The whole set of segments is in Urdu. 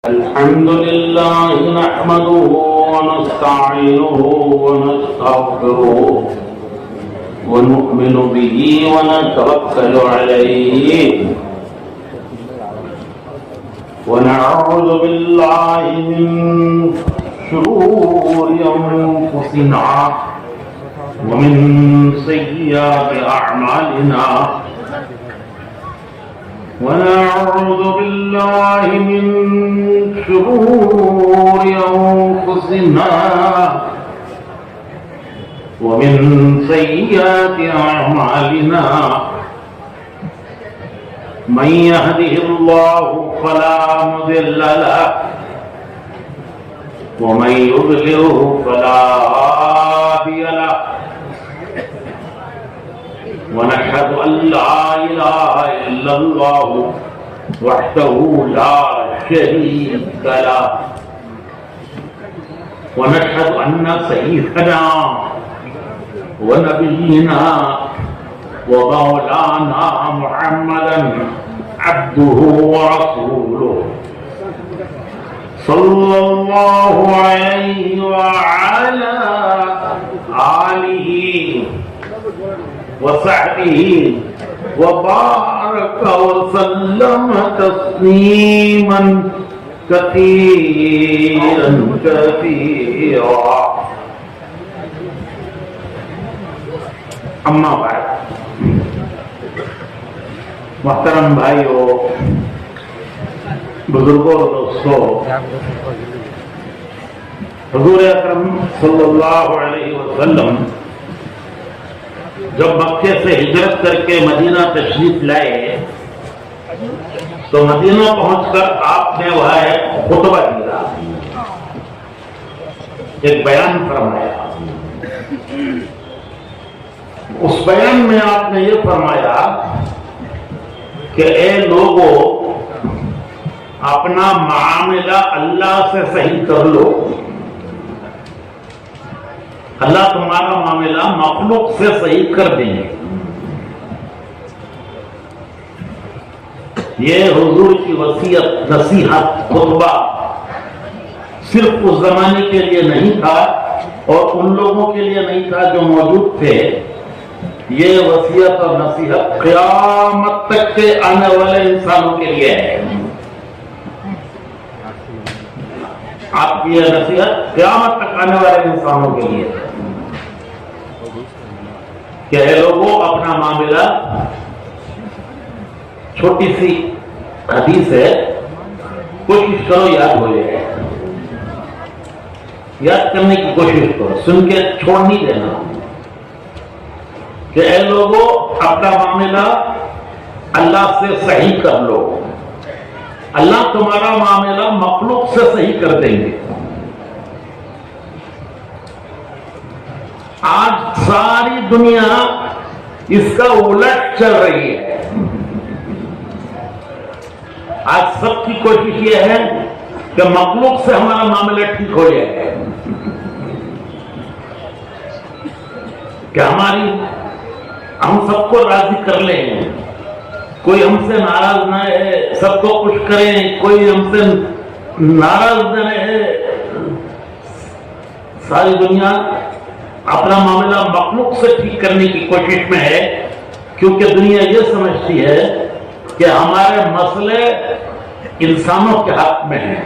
الحمد لله نحمده ونستعينه ونستغفره ونؤمن به ونتوكل عليه ونعوذ بالله من شرور أنفسنا ومن سيئات أعمالنا ونعوذ بالله من شرور أنفسنا ومن سيئات أعمالنا من يهده الله فلا مضل له ومن يضلله فلا هادي له ونشهد أن لا إله إلا الله وحده لا شريك له ونشهد أن سيدنا ونبينا ومولانا محمدا عبده ورسوله صلى الله عليه وعلى آله وصحبه وبارك وسلم تسليما كثيرا كثيرا اما بعد محترم بھائیو بزرگوں اور دوستوں، حضور اکرم صلی اللہ علیہ وسلم جب مکے سے ہجرت کر کے مدینہ تشریف لائے تو مدینہ پہنچ کر آپ نے وہاں ایک خطبہ دیا، ایک بیان فرمایا۔ اس بیان میں آپ نے یہ فرمایا کہ اے لوگوں، اپنا معاملہ اللہ سے صحیح کر لو، اللہ تمہارا معاملہ مخلوق سے صحیح کر دیں گے۔ یہ حضور کی وصیت، نصیحت، خطبہ صرف اس زمانے کے لیے نہیں تھا اور ان لوگوں کے لیے نہیں تھا جو موجود تھے، یہ وصیت اور نصیحت قیامت تک کے آنے والے انسانوں کے لیے ہے۔ آپ کی یہ نصیحت قیامت تک آنے والے انسانوں کے لیے ہے کہ اے لوگوں، اپنا معاملہ، چھوٹی سی حدیث ہے، کوشش کرو یاد ہو جائے، یاد کرنے کی کوشش کرو، سن کے چھوڑ نہیں دینا کہ اے لوگوں، اپنا معاملہ اللہ سے صحیح کر لو، اللہ تمہارا معاملہ مخلوق سے صحیح کر دیں گے۔ آج ساری دنیا اس کا الٹ چل رہی ہے۔ آج سب کی کوشش یہ ہے کہ مخلوق سے ہمارا معاملہ ٹھیک ہو جائے، کہ ہم سب کو راضی کر لیں، کوئی ہم سے ناراض نہ ہے، سب کو خوش کریں، کوئی ہم سے ناراض نہ رہے۔ ساری دنیا اپنا معاملہ مخلوق سے ٹھیک کرنے کی کوشش میں ہے، کیونکہ دنیا یہ سمجھتی ہے کہ ہمارے مسئلے انسانوں کے حق میں ہیں،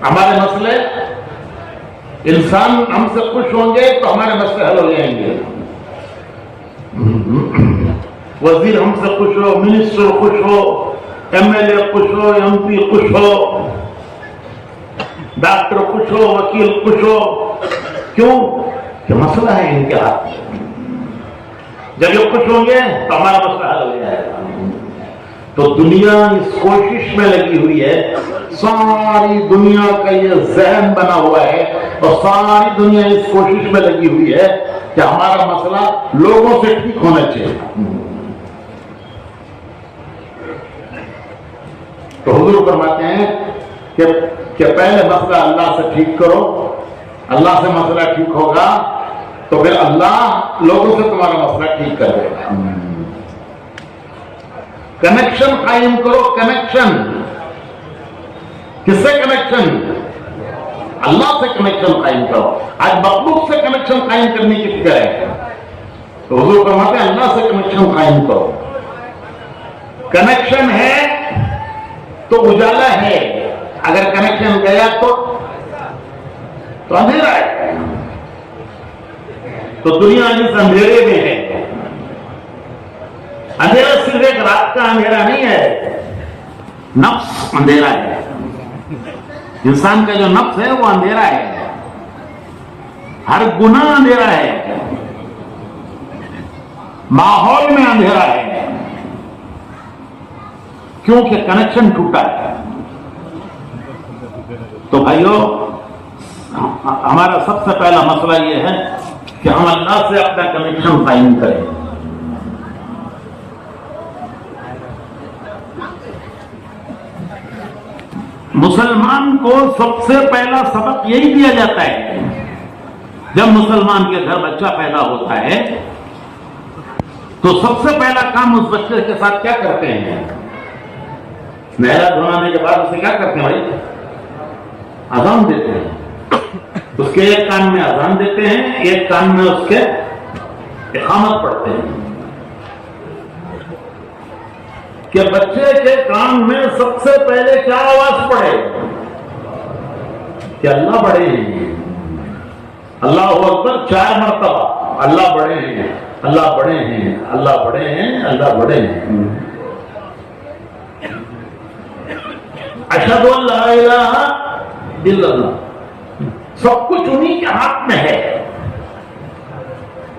ہمارے مسئلے انسان ہم سے خوش ہوں گے تو ہمارے مسئلے حل ہو جائیں گے۔ وزیر ہم سے خوش ہو، منسٹر خوش ہو، ایم ایل اے خوش ہو، ایم پی خوش ہو، ڈاکٹر خوش ہو، وکیل خوش ہو، کیوں کہ مسئلہ ہے ان کے ہاتھ میں۔ جب یہ خوش ہوں گے تو ہمارا مسئلہ حل ہو جائے گا۔ تو دنیا اس کوشش میں لگی ہوئی ہے، ساری دنیا کا یہ ذہن بنا ہوا ہے اور ساری دنیا اس کوشش میں لگی ہوئی ہے کہ ہمارا مسئلہ لوگوں سے ٹھیک ہونا چاہیے۔ تو حضور فرماتے ہیں کہ پہلے مسئلہ اللہ سے ٹھیک کرو، اللہ سے مسئلہ ٹھیک ہوگا تو پھر اللہ لوگوں سے تمہارا مسئلہ ٹھیک کر دے گا. کنیکشن قائم کرو. کنیکشن کس سے؟ کنیکشن اللہ سے کنیکشن قائم کرو. آج مخلوق سے کنیکشن قائم کرنے کی فکر ہے تو حضور فرماتے ہیں اللہ سے کنیکشن قائم کرو. کنیکشن ہے تو اجالا ہے، اگر کنیکشن گیا تو اندھیرا ہے. تو دنیا جس اندھیرے میں ہے، اندھیرا صرف ایک رات کا اندھیرا نہیں ہے، نفس اندھیرا ہے. انسان کا جو نفس ہے وہ اندھیرا ہے، ہر گناہ اندھیرا ہے، ماحول میں اندھیرا ہے، کیونکہ کنیکشن ٹوٹا ہے. تو بھائیو، ہمارا سب سے پہلا مسئلہ یہ ہے کہ ہم اللہ سے اپنا کنیکشن قائم کریں. مسلمان کو سب سے پہلا سبق یہی دیا جاتا ہے. جب مسلمان کے گھر بچہ پیدا ہوتا ہے تو سب سے پہلا کام اس بچے کے ساتھ کیا کرتے ہیں؟ نہلا دھلانے کے بعد اسے کیا کرتے ہیں بھائی؟ اذان دیتے ہیں. اس کے ایک کان میں اذان دیتے ہیں، ایک کان میں اس کے اقامت پڑھتے ہیں کہ بچے کے کان میں سب سے پہلے کیا آواز پڑے کہ اللہ بڑے ہیں. اللہ اکبر 4 مرتبہ، اللہ بڑے ہیں، اللہ بڑے ہیں، اللہ بڑے ہیں، اللہ بڑے ہیں. اشہد ان لا الہ الا اللہ. سب کچھ انہی کے ہاتھ میں ہے.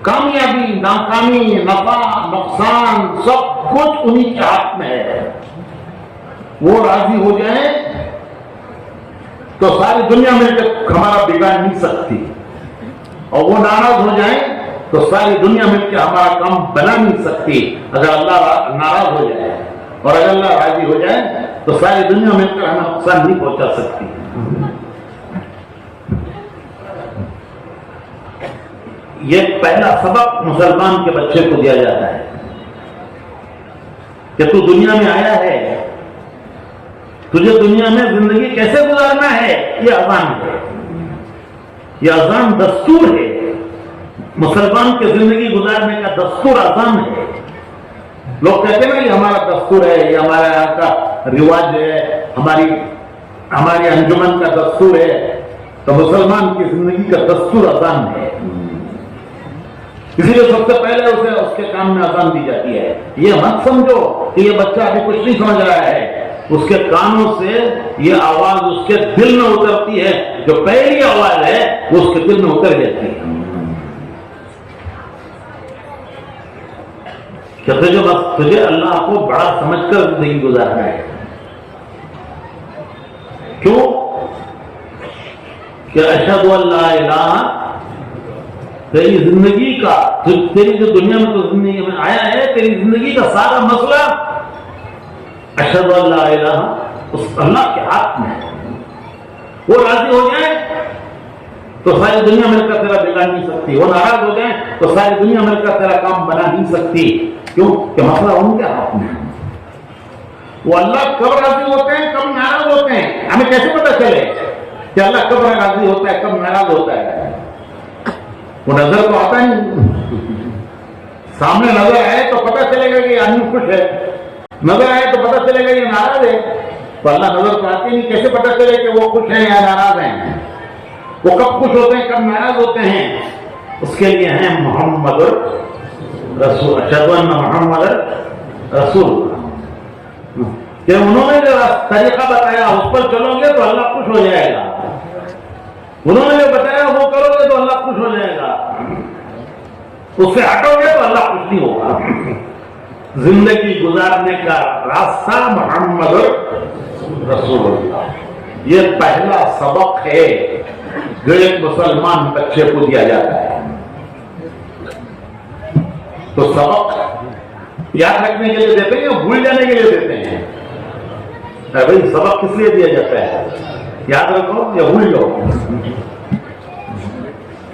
کامیابی، ناکامی، نفع، نقصان، سب کچھ انہی کے ہاتھ میں ہے. وہ راضی ہو جائیں تو ساری دنیا مل کے ہمارا بگاڑ نہیں سکتی، اور وہ ناراض ہو جائیں تو ساری دنیا مل کے ہمارا کام بنا نہیں سکتی. اگر اللہ ناراض ہو جائے اور اگر اللہ راضی ہو جائے تو ساری دنیا مل کر ہمیں نقصان نہیں پہنچا سکتی. یہ پہلا سبق مسلمان کے بچے کو دیا جاتا ہے کہ تو دنیا میں آیا ہے، تجھے دنیا میں زندگی کیسے گزارنا ہے. یہ اذان ہے، یہ اذان دستور ہے. مسلمان کے زندگی گزارنے کا دستور اذان ہے. لوگ کہتے ہیں نا یہ ہمارا دستور ہے، یہ ہمارا یہاں کا رواج ہے، ہماری انجمن کا دستور ہے. تو مسلمان کی زندگی کا دستور اذان ہے. اسی لیے سب سے پہلے اسے اس کے کام میں اذان دی جاتی ہے. یہ مت سمجھو کہ یہ بچہ ابھی کچھ نہیں سمجھ رہا ہے، اس کے کانوں سے یہ آواز اس کے دل میں اترتی ہے. جو پہلی آواز ہے وہ اس کے دل میں اتر جاتی ہے کہ تجھے اللہ کو بڑا سمجھ کر زندگی گزارنا ہے. کیوں؟ کہ اشہد ان لا الہ، تیری زندگی کا، تیری جو دنیا میں تو زندگی میں آیا ہے، تیری زندگی کا سارا مسئلہ اشہد ان لا الہ اس اللہ کے ہاتھ میں ہے. وہ راضی ہو جائیں تو ساری دنیا مل کر تیرا بگاڑ نہیں سکتی. وہ ناراض ہو جائیں تو ساری دنیا مل کر تیرا کام بنا نہیں سکتی. کیوں؟ کہ مسئلہ ان کے ہاتھ میں ہے. وہ اللہ کب راضی ہوتے ہیں، کب ناراض ہوتے ہیں، ہمیں کیسے پتہ چلے کہ اللہ کب راضی ہوتا ہے، کب ناراض ہوتا ہے؟ وہ نظر تو آتا نہیں. سامنے نظر آئے تو پتہ چلے گا کہ آدمی خوش ہے، نظر آئے تو پتہ چلے گا یہ ناراض ہے. تو اللہ نظر تو آتی نہیں، کیسے پتہ چلے کہ وہ خوش ہیں یا ناراض ہیں؟ وہ کب خوش ہوتے ہیں، کب ناراض ہوتے ہیں؟ اس کے لیے ہیں محمد رسول، اشہد ان محمد رسول. کہ انہوں نے جو طریقہ بتایا اس پر چلو گے تو اللہ خوش ہو جائے گا. انہوں نے جو بتایا وہ کرو گے تو اللہ خوش ہو جائے گا. اس سے ہٹو گے تو اللہ خوش نہیں ہوگا. زندگی گزارنے کا راستہ محمد رسول اللہ. یہ پہلا سبق ہے جو ایک مسلمان بچے کو دیا جاتا ہے. تو سبق یاد رکھنے کے لیے دیتے ہیں یا بھول جانے کے لیے دیتے ہیں؟ بھائی سبق کس لیے دیا جاتا ہے؟ یاد رکھو یا بھول جاؤ.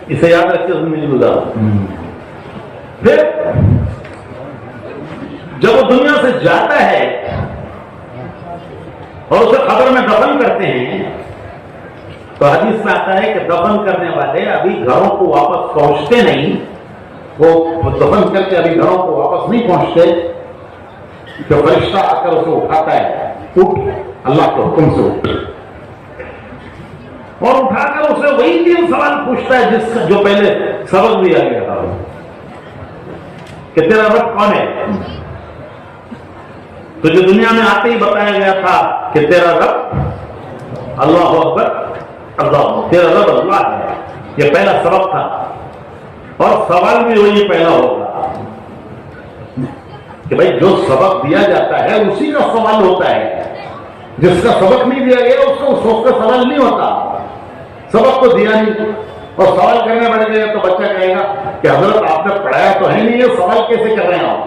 اسے یاد رکھ کے زندگی گزارو. پھر جب وہ دنیا سے جاتا ہے اور اسے قبر میں دفن کرتے ہیں تو حدیث میں آتا ہے کہ دفن کرنے والے ابھی گھروں کو واپس پہنچتے نہیں، وہ دفن کر کے ابھی گھروں کو واپس نہیں پہنچتے کہ فرشتہ آ کر اسے اٹھاتا ہے، اٹھ، اللہ کے حکم سے اٹھ، اور اٹھا کر اسے وہی 3 سوال پوچھتا ہے جس کا جو پہلے سبق دیا گیا تھا کہ تیرا رب کون ہے؟ تو جو دنیا میں آتے ہی بتایا گیا تھا کہ تیرا رب اللہ اکبر، اللہ، تیرا رب اللہ ہے، یہ پہلا سبق تھا، اور سوال بھی وہی پہلا ہوگا کہ بھائی جو سبق دیا جاتا ہے اسی کا سوال ہوتا ہے، جس کا سبق نہیں دیا گیا اس کا سوال نہیں ہوتا، سبق تو دیا نہیں اور سوال کرنے پڑ گئے تو بچہ کہے گا کہ حضرت آپ نے پڑھایا تو ہے نہیں، یہ سوال کیسے کر رہے ہیں آپ؟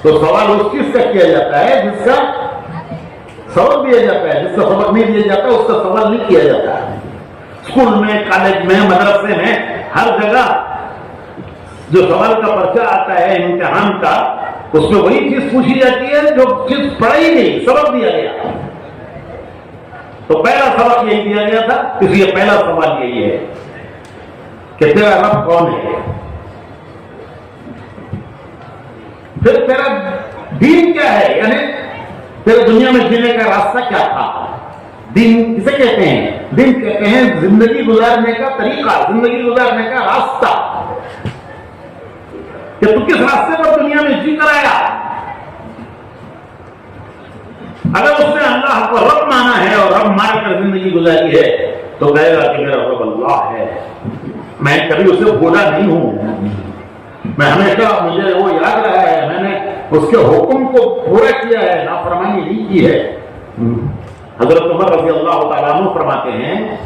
تو سوال اس چیز کا کیا جاتا ہے جس کا سبق دیا جاتا ہے، جس کا سبق نہیں دیا جاتا اس کا سوال نہیں کیا جاتا ہے۔ اسکول میں، کالج میں، مدرسے میں، ہر جگہ جو سوال کا پرچہ آتا ہے امتحان کا، اس میں وہی چیز پوچھی جاتی ہے جو چیز پڑھائی نہیں، سبق دیا گیا۔ تو پہلا سبق یہی دیا گیا تھا، اس لیے پہلا سوال یہی ہے کہ تیرا رب کون ہے، پھر تیرا دین کیا ہے، یعنی تیرے دنیا میں جینے کا راستہ کیا تھا۔ دین کسے کہتے ہیں؟ دین کہتے ہیں زندگی گزارنے کا طریقہ، زندگی گزارنے کا راستہ، کہ تو کس راستے پر دنیا میں جی کر آیا۔ اگر اس نے اللہ کو رب مانا ہے اور رب مان کر زندگی گزاری ہے تو کہے گا کہ میرا رب اللہ ہے، میں کبھی اسے بھولا نہیں ہوں، میں ہمیشہ، مجھے وہ یاد رہا ہے، میں نے اس کے حکم کو پورا کیا ہے، نافرمانی نہیں کی ہے۔ حضرت عمر رضی اللہ تعالیٰ عنہ فرماتے ہیں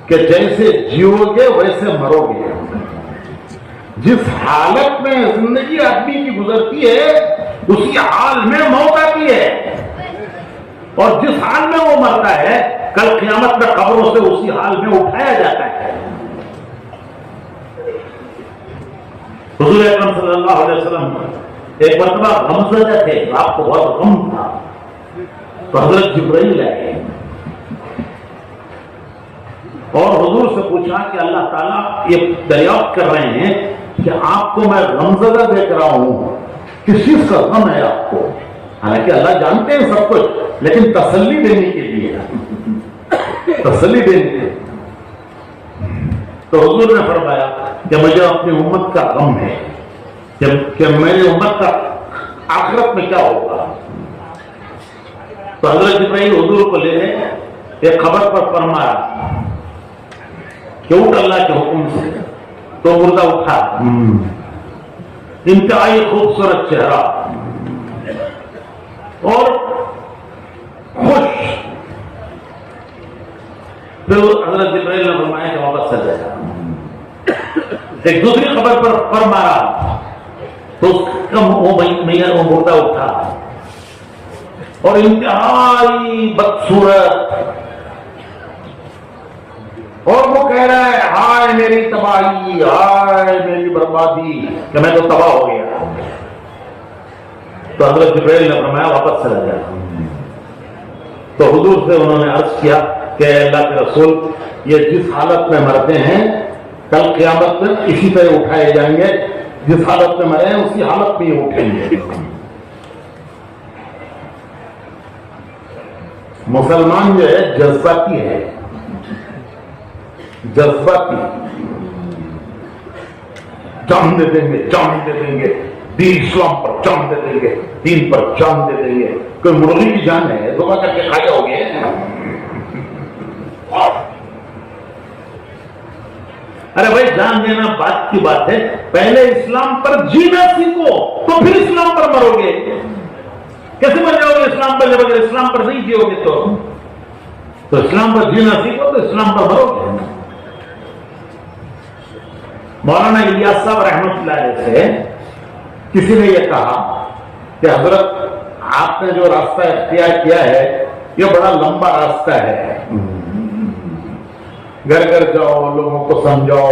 کہ جیسے جیو گے ویسے مرو گے، جس حالت میں زندگی آدمی کی گزرتی ہے اسی حال میں موت آتی ہے، اور جس حال میں وہ مرتا ہے کل قیامت میں قبروں سے اسی حال میں اٹھایا جاتا ہے۔ حضور اکرم صلی اللہ علیہ وسلم ایک مرتبہ غمزدہ تھے، آپ کو بہت غم تھا، تو حضرت جبرائیل آئے اور حضور سے پوچھا کہ اللہ تعالیٰ یہ دریافت کر رہے ہیں کہ آپ کو میں غمزدہ دیکھ رہا ہوں، کس چیز کا غم ہے آپ کو؟ حالانکہ اللہ جانتے ہیں سب کچھ، لیکن تسلی دینے کے لیے، تسلی دینے کے لیے۔ تو حضور نے فرمایا کہ مجھے اپنی امت کا غم ہے کہ میری امت کا آخرت میں کیا ہوگا۔ تو حضرت جبرائیل حضور کو لے گئے، ایک خبر پر فرمایا کہ اٹھ اللہ کے حکم سے، تو مردہ اٹھا، انتہائی خوبصورت چہرہ اور خوش۔ پھر حضرت جبرائیل نے فرمایا کہ واپس چل جائے۔ ایک دوسری خبر پر مارا تو اس کا وہ مردہ اٹھا اور انتہائی بدصورت، اور وہ کہہ رہا ہے ہائے میری تباہی، ہائے میری بربادی، کہ میں تو تباہ ہو گیا۔ تو حضرت جبرائیل نے فرمایا واپس چلا جائے۔ تو حضور سے انہوں نے عرض کیا کہ اللہ کے رسول، یہ جس حالت میں مرتے ہیں کل قیامت میں اسی طرح اٹھائے جائیں گے، جس حالت میں مرے ہیں اسی حالت میں یہ اٹھیں گے۔ مسلمان جو ہے جذباتی ہے، جذباتی، جان دے دیں گے، جان دے دیں گے، دین اسلام پر جان دے دیں گے، دین پر جان دے دیں گے۔ کوئی مرغی کی جان ہے، دھوکہ کر کے کھائے ہو گے۔ ارے بھائی جان دینا بات کی بات ہے، پہلے اسلام پر جینا سیکھو تو پھر اسلام پر مرو گے۔ کیسے مر جاؤ گے اسلام پر جب اگر اسلام پر نہیں جیو گے تو اسلام پر جینا سیکھو تو اسلام پر مرو گے۔ مولانا الیاس صاحب رحمۃ اللہ علیہ سے کسی نے یہ کہا کہ حضرت آپ نے جو راستہ اختیار کیا ہے یہ بڑا لمبا راستہ ہے، گھر گھر جاؤ، لوگوں کو سمجھاؤ،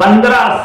15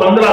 15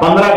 15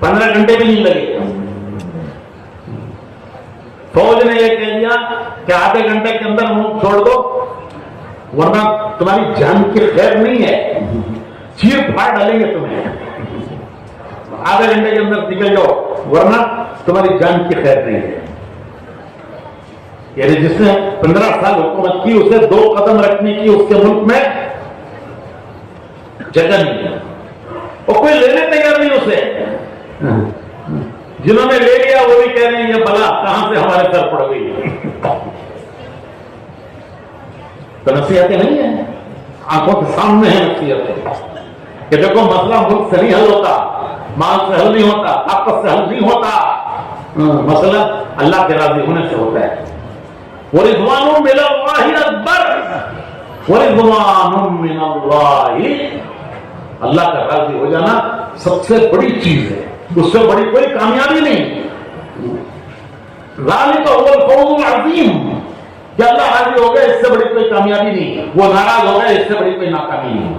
15 گھنٹے بھی نہیں لگے. فوج نے یہ کہہ دیا کہ آدھے گھنٹے کے اندر منہ چھوڑ دو ورنہ تمہاری جان کی خیر نہیں ہے, چیر پھاڑ ڈالیں گے تمہیں, آدھے گھنٹے کے اندر نکل جاؤ ورنہ تمہاری جان کی خیر نہیں ہے. یعنی جس نے 15 سال حکومت کی اسے 2 قدم رکھنے کی اس کے ملک میں جگہ نہیں ہے, اور کوئی لینے تیار نہیں اسے. جنہوں نے لے لیا وہ بھی کہہ رہے ہیں یہ بلا کہاں سے ہمارے سر پڑ گئی. تو نصیحتیں نہیں ہیں, آنکھوں کے سامنے ہیں نصیحتیں کہ دیکھو مسئلہ ملک سے نہیں حل ہوتا, مال سے حل نہیں ہوتا, آپس سے حل نہیں ہوتا, مسئلہ اللہ کے راضی ہونے سے ہوتا ہے. وَرِضْوَانٌ مِّنَ اللَّهِ أَكْبَرُ, وَرِضْوَانٌ مِّنَ اللَّهِ, اللہ کا راضی ہو جانا سب سے بڑی چیز ہے, اس سے بڑی کوئی کامیابی نہیں. ذَلِكَ هُوَ الْفَوْزُ الْعَظِيمُ, کہ اللہ راضی ہو گئے اس سے بڑی کوئی کامیابی نہیں, وہ ناراض ہو گئے اس سے بڑی کوئی ناکامی نہیں.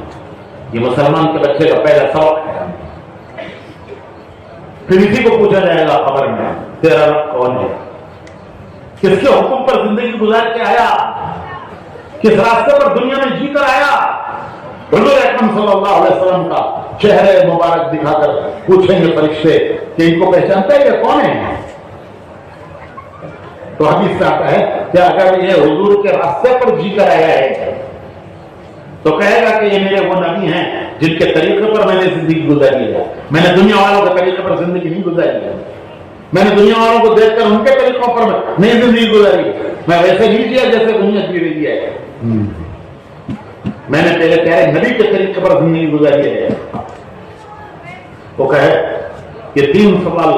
یہ مسلمان کے بچے کا پہلا سبق ہے. پھر اسی کو پوچھا جائے گا خبر میں تیرا رب کون ہے, کس کے حکم پر زندگی گزار کے آیا, کس راستے پر دنیا میں جی کر آیا. حضور اکرم صلی اللہ علیہ وسلم کا چہرے مبارک دکھا کر پوچھیں گے فرشتے کہ ان کو پہچانتے ہیں یہ کون ہے. تو حدیث سے آتا ہے کہ اگر یہ حضور کے راستے پر جی کر آیا ہے تو کہے گا کہ یہ میرے وہ نبی ہیں جن کے طریقے پر میں نے زندگی گزاری ہے. میں نے دنیا والوں کے طریقے پر زندگی نہیں گزاری ہے, میں نے دنیا والوں کو دیکھ کر ان کے طریقوں پر نہیں زندگی گزاری, میں ویسے نہیں جیا جیسے دنیا جی رہی ہے. میں نے پہلے پیارے نبی کے طریقے پر زندگی گزاری ہے. وہ کہے کہ 3 سوال,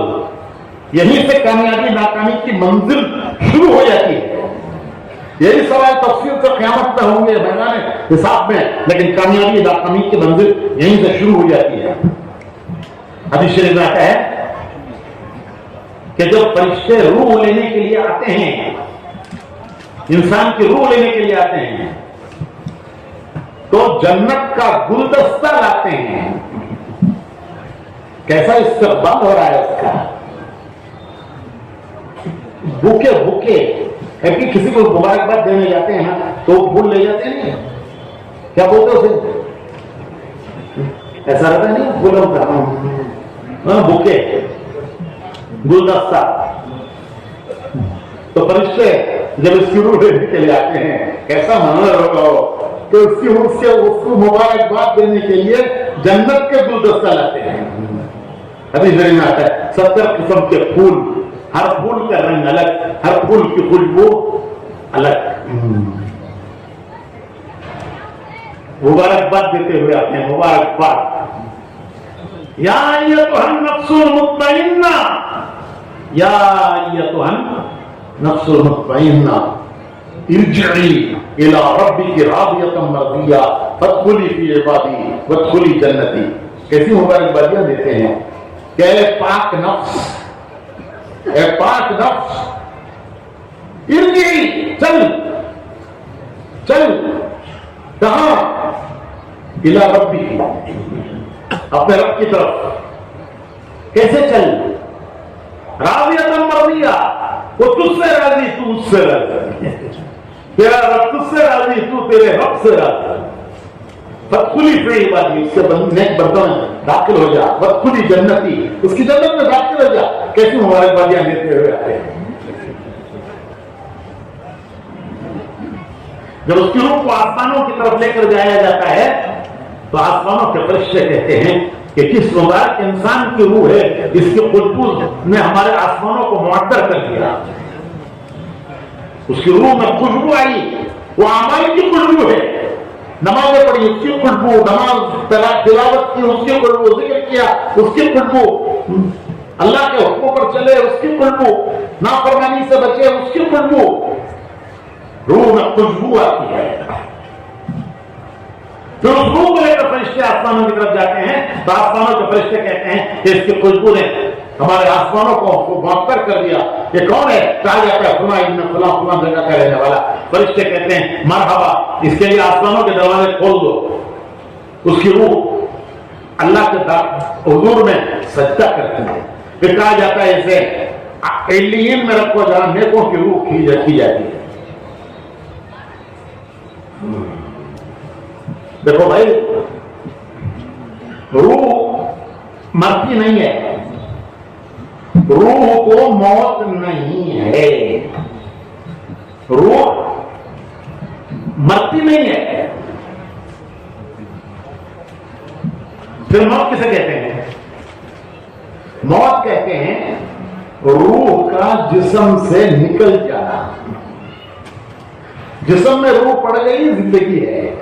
یہیں سے کامیابی ناکامی کی منزل شروع ہو جاتی ہے. یہی سوال تفصیل سے قیامت تک ہوں گے میدان حساب میں, لیکن کامیابی ناکامی کی منزل یہیں سے شروع ہو جاتی ہے. حدیث شریف میں آتا ہے کہ جب فرشتے روح لینے کے لیے آتے ہیں, انسان کی روح لینے کے لیے آتے ہیں, تو جنت کا گلدستہ لاتے ہیں. کیسا استقبال ہو رہا ہے اس کا, بوکے بوکے. کسی کو مبارکباد دینے جاتے ہیں تو پھول لے جاتے ہیں, کیا بولتے اسے, ایسا رہتا نہیں پھولوں کا بوکے گلدستہ. تو فرشتے جب اس کی روح لینے کے لیے آتے ہیں کیسا منظر ہوگا کہ اس کو مبارکباد دینے کے لیے جنت کے گلدستہ لاتے ہیں. ابھی ذہن میں آتا ہے 70 قسم کے پھول, ہر پھول کا رنگ الگ, ہر پھول کی خوشبو الگ, مبارکباد دیتے ہوئے آتے ہیں. مبارکباد. یا ایتھا النفس المطمئنہ, یا ایتھا النفس المطمئنہ ارجعی الی ربک راضیۃ مرضیہ فادخلی فی عبادی وادخلی جنتی. کیسی مبارکبادیاں دیتے ہیں کہ اے پاک نفس, اے پاک نفس, ارجعی, چل چل, کہاں, الی ربک, اپنے رب کی طرف. کیسے چل, راضیۃ مرضیہ, وہ تجھ سے راضی تو اس سے راضی, تیرا رب تجھ سے راضی تو تیرے رب سے راضی. فادخلی فی عبادی, اس سے نیک بندوں میں داخل ہو جا. وادخلی جنتی, اس کی جنت میں داخل ہو جا. کیسی مبارکبادیاں دیتے ہوئے آتے ہیں. جب اس کی روح کو آسمانوں کی طرف لے کر جایا جاتا ہے تو آسمانوں کے فرشتے کہتے ہیں کہ کس مبارک انسان کی روح ہے, اس کی خوشبو نے ہمارے آسمانوں کو معطر کر دیا. اس کی روح میں خوشبو آئی, وہ اعمال کی خوشبو ہے. نمازیں پڑھی اس کی خوشبو, نماز تلاوت کی اس کی خوشبو, ذکر کیا اس کی خوشبو, اللہ کے حکموں پر چلے اس کی خوشبو, نافرمانی سے بچے اس کی خوشبو. روح میں خوشبو آتی ہے. پھر اس روح کو لے کر فرشتے آسمانوں کی طرف جاتے ہیں تو آسمانوں کے فرشتے کہتے ہیں کہ اس کی خوشبو نے ہمارے آسمانوں کو معطر کر دیا. یہ کون ہے, کہا جاتا ہے فلاں فلاں جگہ کا رہنے والا. فرشتے کہتے ہیں مرحبا, اس کے لیے آسمانوں کے دروازے کھول دو. اس کی روح اللہ کے حضور میں سجدہ کرتے ہیں. پھر کہا جاتا ہے اسے ایلین میں رکھو جہاں نیکوں کی روح کی جاتی ہے. دیکھو بھائی روح مرتی نہیں ہے، روح کو موت نہیں ہے، روح مرتی نہیں ہے. پھر موت کسے کہتے ہیں؟ موت کہتے ہیں روح کا جسم سے نکل جانا. جسم میں روح پڑ گئی زندگی ہے،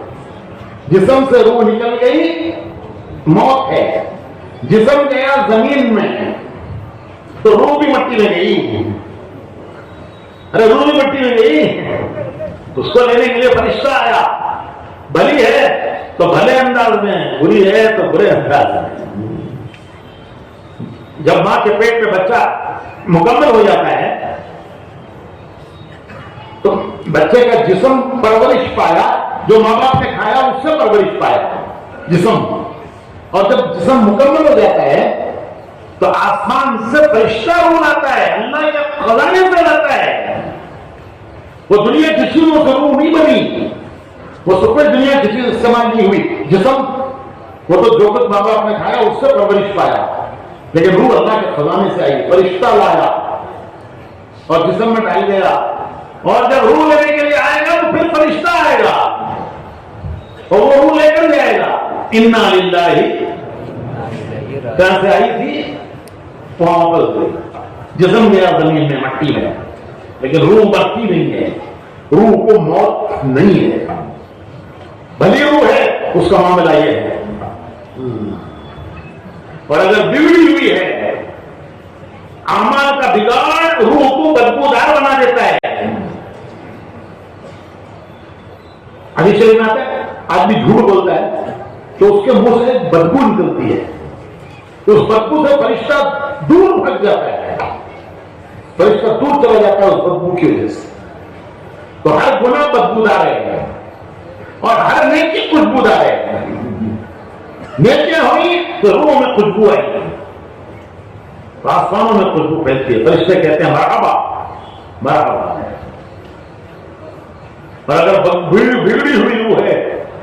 جسم سے روح نکل گئی موت ہے. جسم گیا زمین میں تو روح بھی مٹی میں گئی. ارے روح بھی مٹی میں گئی. اس کو لینے کے لیے فرشتہ آیا، بھلی ہے تو بھلے انداز میں، بری ہے تو برے انداز میں. جب ماں کے پیٹ میں بچہ مکمل ہو جاتا ہے تو بچے کا جسم پرورش پایا، جو ماں باپ نے کھایا اس سے پرورش پایا جسم. اور جب جسم مکمل ہو جاتا ہے تو آسمان سے فرشتہ روح آتا ہے، اللہ کے خزانے سے لاتا ہے. وہ دنیا کی چیزوں سے روح نہیں بنی، وہ سب دنیا کی چیز استعمال نہیں ہوئی. جسم وہ تو جو کچھ ماں باپ نے کھایا اس سے پرورش پایا، لیکن روح اللہ کے خزانے سے آئی، فرشتہ لایا اور جسم میں ڈال گیا. اور جب روح لینے کے لیے آئے گا تو پھر فرشتہ آئے گا اور وہ روح لے کر جائے گا. انا للہ کہاں سے آئی تھی؟ وہاں پر جسم گیا زمین میں مٹی میں، لیکن روح مرتی نہیں ہے. روح کو موت نہیں ہے، بھلی روح ہے. اس کا معاملہ یہ ہے. اور اگر بگڑی ہوئی ہے، اعمال کا بگاڑ روح کو بدبودار بنا دیتا ہے. حدیث شریف میں آتا ہے آدمی جھوٹ بولتا ہے تو اس کے منہ سے بدبو نکلتی ہے، تو اس بدبو سے فرشتہ دور بھگ جاتا ہے، فرشتہ دور چلا جاتا ہے اس بدبو کی وجہ سے. تو ہر گناہ بدبودار ہے اور ہر نیکی خوشبودار ہے. نیکیاں ہوئی تو روح میں خوشبو آئی، آسمانوں میں خوشبو پھیلتی ہے. فرشتے کہتے ہیں مرحبا مرحبا. اور اگر بگڑی ہوئی روح ہے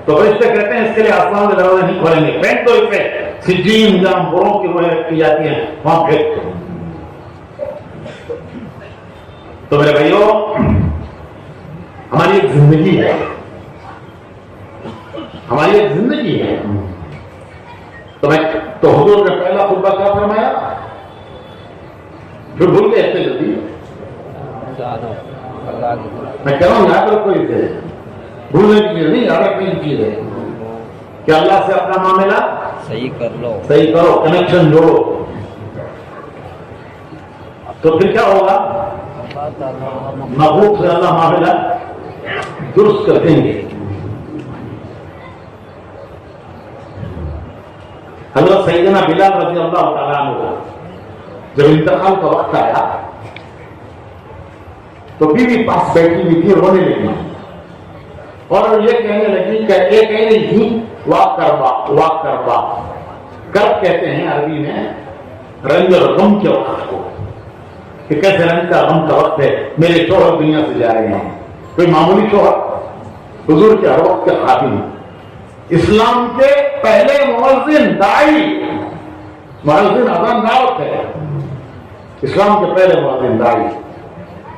تو فرشتے کہتے ہیں اس کے لیے آسمان کے دروازے نہیں کھولیں گے، پھینک دو اسے. سجین جہاں بروں کی روحیں رکھی جاتی ہیں وہاں پھینک دو. تو میرے بھائیوں ہماری ایک زندگی ہے، ہماری ایک زندگی ہے. تو حضور نے پہلا خطبہ کیا فرمایا؟ پھر بھول گئے اتنے جلدی. میں کہہ رہا ہوں یاد رکھو اسے، بھولنے کی چیز نہیں، یاد رکھنے کی چیز ہے کہ اللہ سے اپنا معاملہ صحیح کر لو، صحیح کرو، کنیکشن جوڑو. تو پھر کیا ہوگا؟ محبوب سے اللہ معاملہ درست کر دیں گے. حضرت سیدنا بلال رضی اللہ تعالیٰ عنہ جب انتقال کا وقت آیا تو بیوی پاس بیٹھی ہوئی تھی، رونے لگی اور یہ کہنے لگی کہ یہ کہہ رہی تھی واک کربا. کرب کہتے ہیں عربی میں رنج اور غم کے وقت کو، کہ کیسے رنج کا غم کا وقت ہے. میرے شوہر دنیا سے جا رہے ہیں، کوئی معمولی شوہر، حضور کے ہر وقت کے خادم، اسلام کے پہلے مؤذن داعی. مؤذن اذان دعوت ہے، اسلام کے پہلے مؤذن داعی،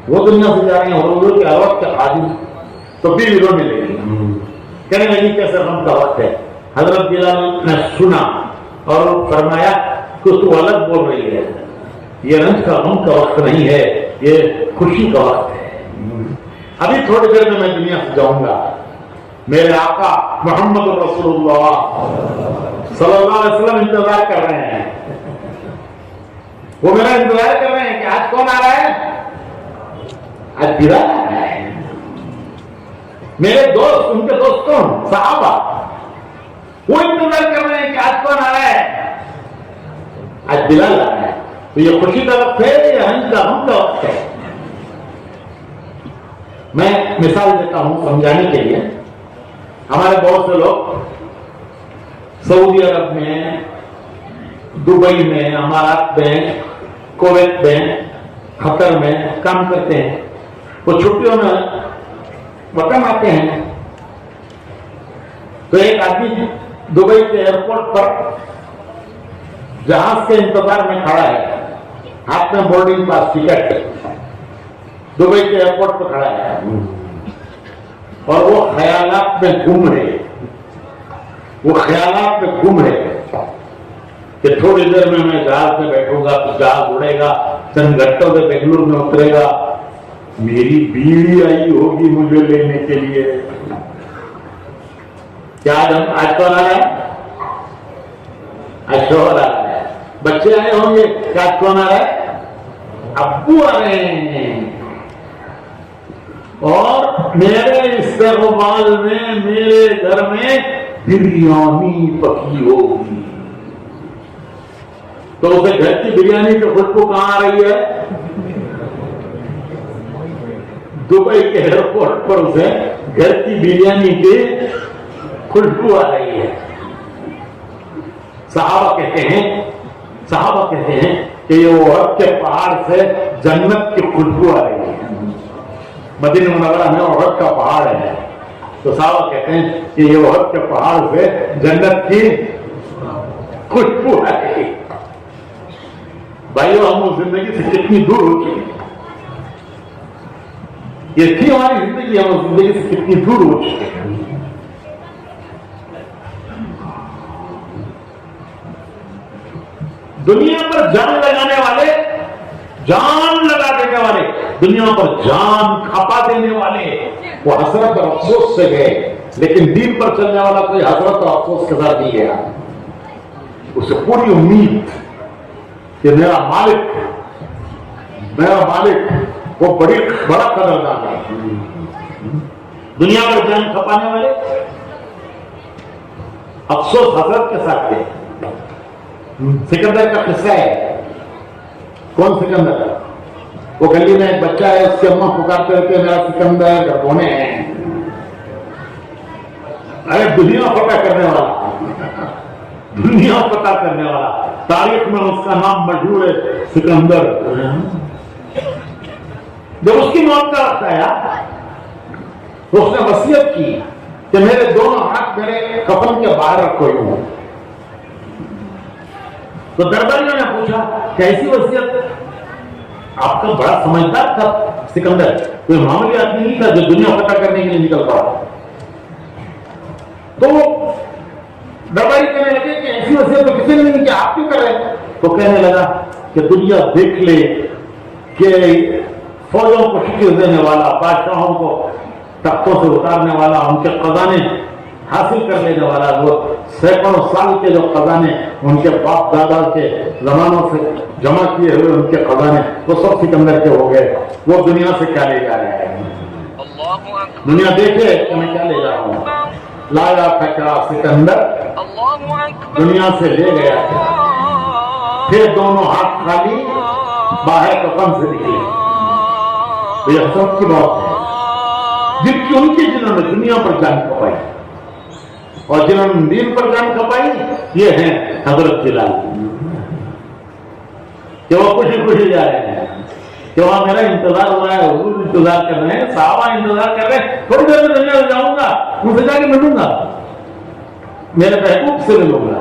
وہ دنیا سے جا رہے ہیں، حضور کے ہر وقت کے خادم. تو بیوی رونے لگی، کہنے لگی کیسے غم کا وقت ہے. حضرت بلال نے سنا اور فرمایا کہ تو الگ بول رہی ہے، یہ رنج کا غم کا وقت نہیں ہے، یہ خوشی کا وقت ہے. ابھی تھوڑی دیر میں دنیا سے جاؤں گا، میرے آقا محمد رسول اللہ صلی اللہ علیہ وسلم انتظار کر رہے ہیں. وہ میرا انتظار کر رہے ہیں کہ آج کون آ رہا ہے؟ آج بلال آ رہا ہے. میرے دوست، ان کے دوست کون؟ صحابہ، وہ انتظار کر رہے ہیں کہ آج کون آ رہا ہے؟ آج بلال آ رہا ہے. تو یہ خوشی کا وقت ہے یا رنج کا غم کا وقت ہے؟ میں مثال دیتا ہوں سمجھانے کے لیے. ہمارے بہت سے لوگ سعودی عرب میں، دبئی میں، امارات میں، کویت میں، قطر میں کام کرتے ہیں. وہ چھٹیوں میں وطن آتے ہیں. تو ایک آدمی دبئی کے ایئرپورٹ پر جہاز کے انتظار میں کھڑا ہے، ہاتھ میں بورڈنگ پاس ٹکٹ، دبئی کے ایئرپورٹ پر کھڑا ہے اور وہ خیالات میں گم رہے، کہ تھوڑی دیر میں جہاز میں بیٹھوں گا تو جہاز اڑے گا، چند گھنٹوں میں بنگلور میں اترے گا، میری بیوی آئی ہوگی مجھے لینے کے لیے. کیا آج کون آ رہا ہے؟ شوہر آ رہا ہے، بچے آئے ہوں گے. کیا کون آ رہا ہے؟ ابو آ رہے ہیں. اور میرے استقبال میں میرے گھر میں بریانی پکی ہوگی. تو اسے گھر کی بریانی کی خوشبو کہاں آ رہی ہے؟ دبئی کے ایئرپورٹ پر اسے گھر کی بریانی کی خوشبو آ رہی ہے. صحابہ کہتے ہیں کہ یہ احد کے پہاڑ سے جنت کی خوشبو آ رہی ہے. مدینہ منورہ میں احد کا پہاڑ ہے، تو صحابہ کہتے ہیں کہ یہ احد کے پہاڑ سے جنت کی خوشبو آ رہی ہے. بھائیو، ہم اس زندگی سے کتنی دور ہو چکے ہیں. یہ تھی ہماری زندگی، ہم اس زندگی سے کتنی دور ہو چکے ہیں. دنیا پر جان لگانے والے، جان لگا دینے والے، دنیا پر جان کھپا دینے والے وہ حسرت اور افسوس سے گئے، لیکن دین پر چلنے والا کوئی حسرت اور افسوس کے ساتھ نہیں گیا. اسے پوری امید کہ میرا مالک وہ بڑا قدردان ہے. دنیا پر جان کھپانے والے افسوس حسرت کے ساتھ گئے. سکندر کا قصہ ہے. کون سکندر؟ وہ گلی میں ایک بچہ ہے، اس کی اماں پکارتے رہتے میرا سکندر گھبونے ہیں. ارے دنیا فتح کرنے والا، تاریخ میں اس کا نام مشہور ہے، سکندر. جب اس کی موت کا وقت آیا تو اس نے وصیت کی کہ میرے دونوں ہاتھ میرے کفن کے باہر رکھو. تو درباریوں نے پوچھا کیسی وصیت؟ آپ کا بڑا سمجھدار تھا سکندر، کوئی معمولی آدمی نہیں تھا جو دنیا فتح کرنے کے لیے نکل پڑا. تو درباری کہنے لگے کہ ایسی وصیت تو کسی نے نہیں کی، آپ کیوں کر رہے ہیں؟ تو کہنے لگا کہ دنیا دیکھ لے کہ فوجوں کو شکست دینے والا، بادشاہوں کو تختوں سے اتارنے والا، ان کے خزانے حاصل کر لینے والا، وہ سینکڑوں سال کے جو خزانے ان کے باپ دادا کے زمانوں سے جمع کیے ہوئے ان کے خزانے وہ سب سکندر کے ہو گئے. وہ دنیا سے کیا لے جا رہے ہیں؟ دنیا دیکھے کہ میں کیا لے جا رہا ہوں. لایا تھا کیا سکندر، دنیا سے لے گیا. پھر دونوں ہاتھ خالی باہر کفن سے نکلے. یہ سب کی بات ہے جن کی ان کی جنہوں نے دنیا پر جان کھپائی اور جنہوں نے دین پر جان کھپائی، یہ ہیں حضرت بلال، کہ وہ خوشی جا رہے ہیں کہ وہاں میرا انتظار ہو رہا ہے، حضور انتظار کر رہے ہیں، صحابہ انتظار کر رہے ہیں. تھوڑی دیر میں دنیا میں جاؤں گا، ان سے جا کے ملوں گا، میرے محبوب سے ملوں گا.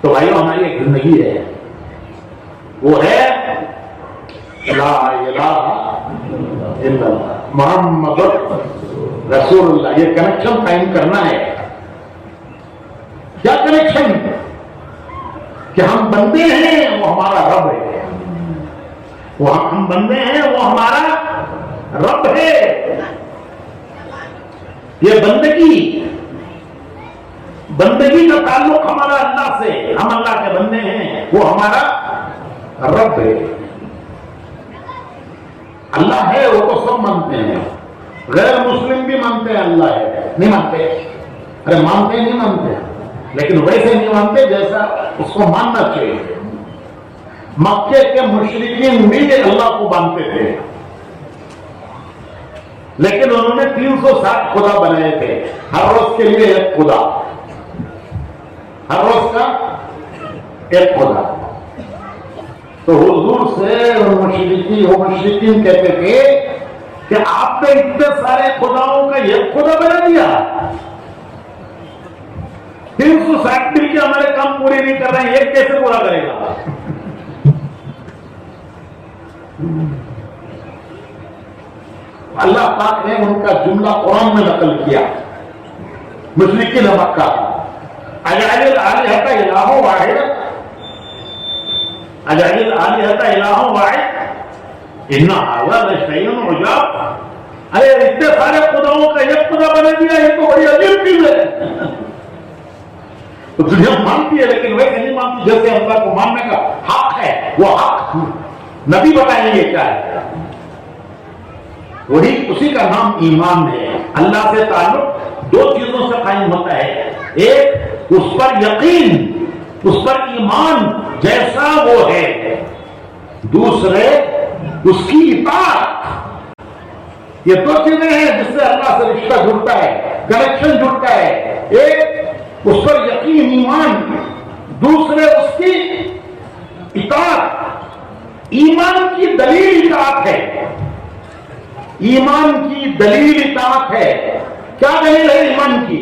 تو بھائیو، ہماری ایک زندگی ہے، وہ ہے لا الہ الا اللہ محمد رسول اللہ. یہ کنیکشن قائم کرنا ہے. کیا کنیکشن؟ کہ ہم بندے ہیں، وہ ہمارا رب ہے. ہم بندے ہیں، وہ ہمارا رب ہے. یہ بندگی کا تعلق ہمارا اللہ سے. ہم اللہ کے بندے ہیں، وہ ہمارا رب ہے. اللہ ہے وہ تو سب مانتے ہیں، غیر مسلم بھی مانتے ہیں اللہ ہے. نہیں مانتے؟ ارے مانتے نہیں مانتے، لیکن ویسے نہیں مانتے جیسا اس کو ماننا چاہیے. مکے کے مشرکین بھی اللہ کو مانتے تھے، لیکن انہوں نے 360 خدا بنائے تھے. ہر روز کے لیے ایک خدا، ہر روز کا ایک خدا. تو حضور سے مشرکین کہتے تھے کہ آپ نے اتنے سارے خداؤں کا ایک خدا بنا دیا، 360 دن کے ہمارے کام پورے نہیں کر رہے ہیں، ایک کیسے پورا کرے گا؟ اللہ پاک نے ان کا جملہ قرآن میں نقل کیا. مشرکین مکہ اجعل الآلہۃ الہ واحد، اجعل الآلہۃ الہ واحد ان ھذا لشیء عجاب. ارے اتنے سارے خداؤں کا ایک خدا بنا دیا، یہ تو بڑی عجیب چیز ہے. تو دنیا مانتی ہے لیکن ویسے نہیں مانتی جیسے اللہ کو ماننے کا حق ہے. وہ حق نبی بتائیں گے کیا ہے، وہی اسی کا نام ایمان ہے. اللہ سے تعلق دو چیزوں سے قائم ہوتا ہے، ایک اس پر یقین، اس پر ایمان جیسا وہ ہے، دوسرے اس کی اطاعت. یہ دو چیزیں ہیں جس سے اللہ سے رشتہ جڑتا ہے، کنیکشن جڑتا ہے. ایک اس پر یقین ایمان، دوسرے اس کی اطاعت. ایمان کی دلیل اطاعت ہے، ایمان کی دلیل اطاعت ہے. کیا دلیل ہے ایمان کی؟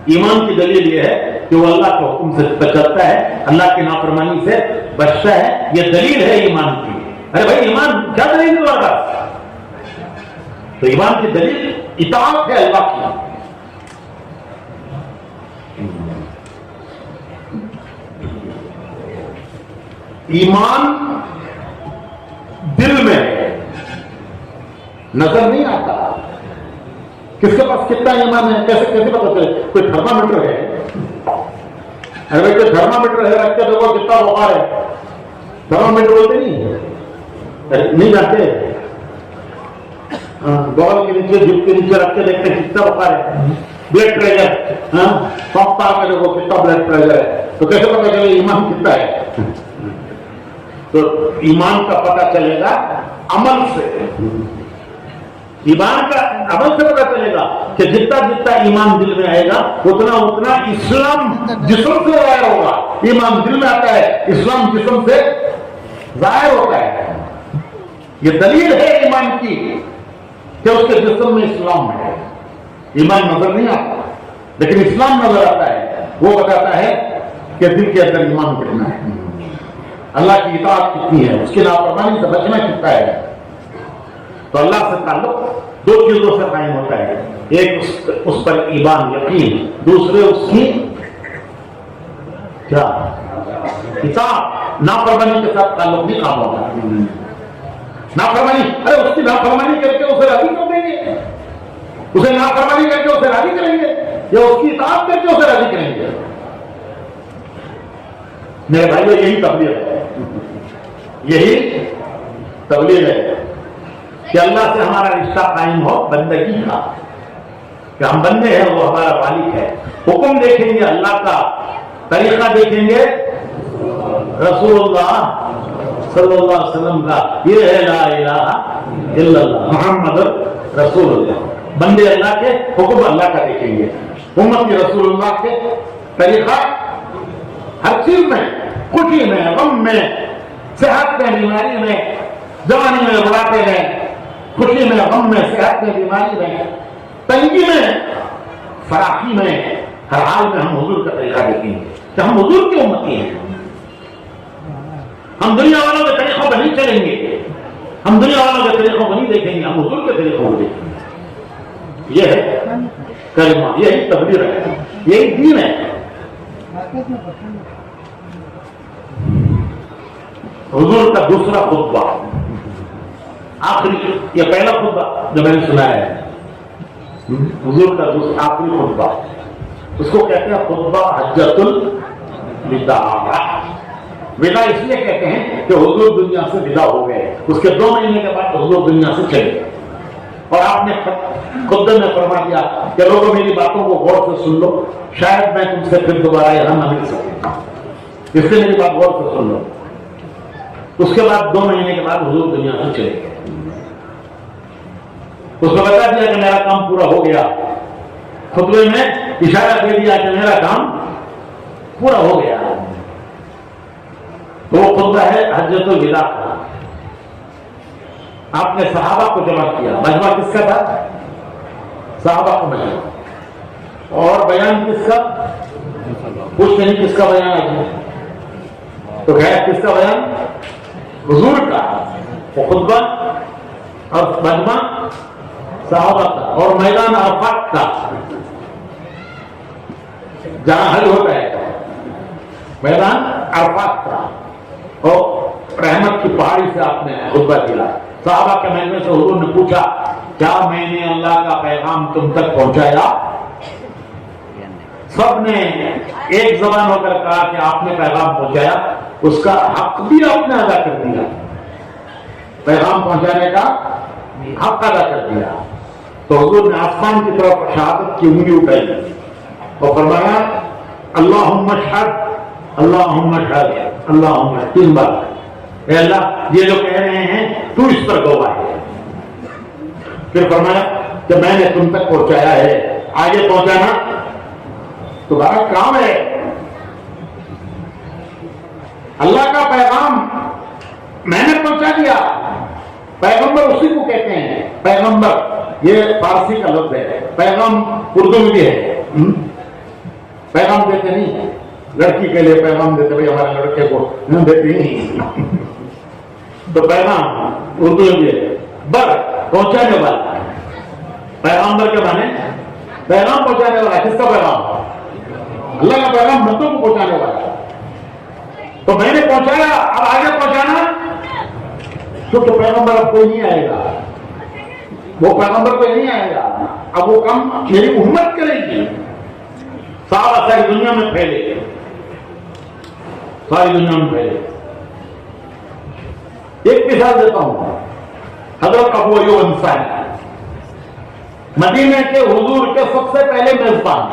ایمان کی دلیل یہ ہے کہ وہ اللہ کے حکم سے چلتا ہے، اللہ کی نافرمانی سے بچتا ہے. یہ دلیل ہے ایمان کی. ارے بھائی ایمان کیا دلیل ہے ہوگا؟ تو ایمان کی دلیل اطاعت ہے اللہ کی. ایمان دل میں ہے، نظر نہیں آتا. کس کے پاس کتنا ایمان ہے کیسے پتا چلے؟ کوئی تھرمامیٹر ہے؟ ارے بھائی کوئی تھرمامیٹر ہے رکھ کے دیکھو کتنا بخار ہے. تھرمامیٹر بولتے نہیں جاتے، بغل کے نیچے جھک کے نیچے رکھ کے دیکھتے ہیں کتنا بخار ہے. بلڈ پریشر پمپ پا کے دیکھو کتنا بلڈ پریشر ہے. تو کیسے پتا چلے ایمان کتنا ہے؟ تو ایمان کا پتہ چلے گا عمل سے. ایمان کا عمل سے پتہ چلے گا کہ جتنا جتنا ایمان دل میں آئے گا اتنا اتنا اسلام جسم سے ظاہر ہوگا. ایمان دل میں آتا ہے، اسلام جسم سے ظاہر ہوتا ہے. یہ دلیل ہے ایمان کی کہ اس کے جسم میں اسلام ہے. ایمان نظر نہیں آتا لیکن اسلام نظر آتا ہے. وہ بتاتا ہے کہ دل کے اندر ایمان بڑھنا ہے، اللہ کی اطاعت کتنی ہے، اس کی نافرمانی سے بچنا کتنا ہے. تو اللہ سے تعلق دو چیزوں سے قائم ہوتا ہے، ایک اس پر ایمان یقین، دوسرے اس کی کیا اطاعت. نافرمانی کے ساتھ تعلق نہیں کام ہوتا. نافرمانی، ارے اس کی نافرمانی کر کے اسے راضی کر دیں گے، اسے نافرمانی کر کے اسے راضی کریں گے یا اس کی اطاعت کر کے اسے راضی کریں گے؟ میرے بھائیو یہی تبلیغ ہے، یہی تبلیغ ہے کہ اللہ سے ہمارا رشتہ قائم ہو بندگی کا، کہ ہم بندے ہیں وہ ہمارا مالک ہے. حکم دیکھیں گے اللہ کا، طریقہ دیکھیں گے رسول اللہ صلی اللہ علیہ وسلم کا. یہ ہے لا الہ الا اللہ محمد رسول اللہ. بندے اللہ کے، حکم اللہ کا دیکھیں گے. امت کے رسول اللہ کے طریقہ ہر چیز میں، خوشی میں، غم میں، صحت میں، بیماری میں، جوانی میں، بڑھاپے میں، خوشی میں، غم میں، صحت میں، بیماری میں، تنگی میں، فراخی میں، ہر حال میں ہم حضور کا طریقہ دیکھیں گے کہ ہم حضور کی امتی ہیں. ہم دنیا والوں کے طریقوں پر نہیں چلیں گے، ہم دنیا والوں کے طریقوں کو نہیں دیکھیں گے، ہم حضور کے طریقوں کو دیکھیں گے. یہ ہے کلمہ، یہی تبلیغ ہے، یہی دین ہے. حضور کا دوسرا خطبہ، آخری، یہ پہلا خطبہ جو میں نے سنا ہے، حضور کا دوسرا آخری خطبہ، اس کو کہتے ہیں خطبہ حجۃ الوداع. ودا اس لیے کہتے ہیں کہ حضور دنیا سے ودا ہو گئے، اس کے 2 مہینے کے بعد حضور دنیا سے چلے گئے. اور آپ نے خطبے میں فرما دیا کہ لوگوں میری باتوں کو غور سے سن لو، شاید میں تم سے پھر دوبارہ یہاں نہ مل سکوں، اس لیے میری بات غور سے سن لو. اس کے بعد 2 مہینے کے بعد حضور دنیا سے چلے گئے. اس کو بتا دیا کہ میرا کام پورا ہو گیا، خطبے میں اشارہ دے دیا کہ میرا کام پورا ہو گیا. تو وہ خطبہ ہے حجۃ الوداع کا. آپ نے صحابہ کو جمع کیا. مجمع کس کا تھا؟ صحابہ کو مجمع. اور بیان کس کا؟ پوچھتے نہیں کس کا بیان ہے تو خیر کس کا بیان؟ حضور کا. وہ خطبہ اور مجمع صحابہ کا. اور میدان عرفات کا جہاں حج ہوتا ہے میدان عرفات کا. اور رحمت کی پہاڑی سے آپ نے خطبہ دیا. صحابہ کے مجمع سے حضور نے پوچھا کیا میں نے اللہ کا پیغام تم تک پہنچایا؟ سب نے ایک زبان ہو کر کہا کہ آپ نے پیغام پہنچایا. اس کا حق بھی آپ نے ادا کر دیا. پیغام پہنچانے کا حق ادا کر دیا. تو حضور نے آسمان کی طرف شہادت کی انگلی اٹھائی اور فرمایا اللہم اشہد اللہم اشہد اللہم اشہد. 3 بار. اے اللہ یہ جو کہہ رہے ہیں تو اس پر گواہ ہے. پھر فرمایا کہ میں نے تم تک پہنچایا ہے. آگے پہنچانا تمہارا کام ہے. اللہ کا پیغام میں نے پہنچا دیا. پیغمبر اسی کو کہتے ہیں. پیغمبر یہ فارسی کا لفظ ہے. پیغام اردو میں بھی ہے. پیغام دیتے نہیں. لڑکی کے لیے پیغام دیتے بھائی ہمارے لڑکے کو دیتے نہیں. تو پیغام اردو میں بھی ہے. بر پہنچانے والا. پیغمبر کے معنی پیغام پہنچانے والا. کس کا پیغام؟ اللہ کا پیغام بندوں کو پہنچانے والا. تو میں نے پہنچایا. اب آگے پہنچانا تو پیغمبر اب کوئی نہیں آئے گا. وہ پیغمبر کوئی نہیں آئے گا. اب وہ کام میری امت کرے گی. ساری دنیا میں پھیلے. ساری دنیا میں پھیلے. ایک مثال دیتا ہوں. حضرت ابو ایوب انصاری مدینے کے حضور کے سب سے پہلے میزبان.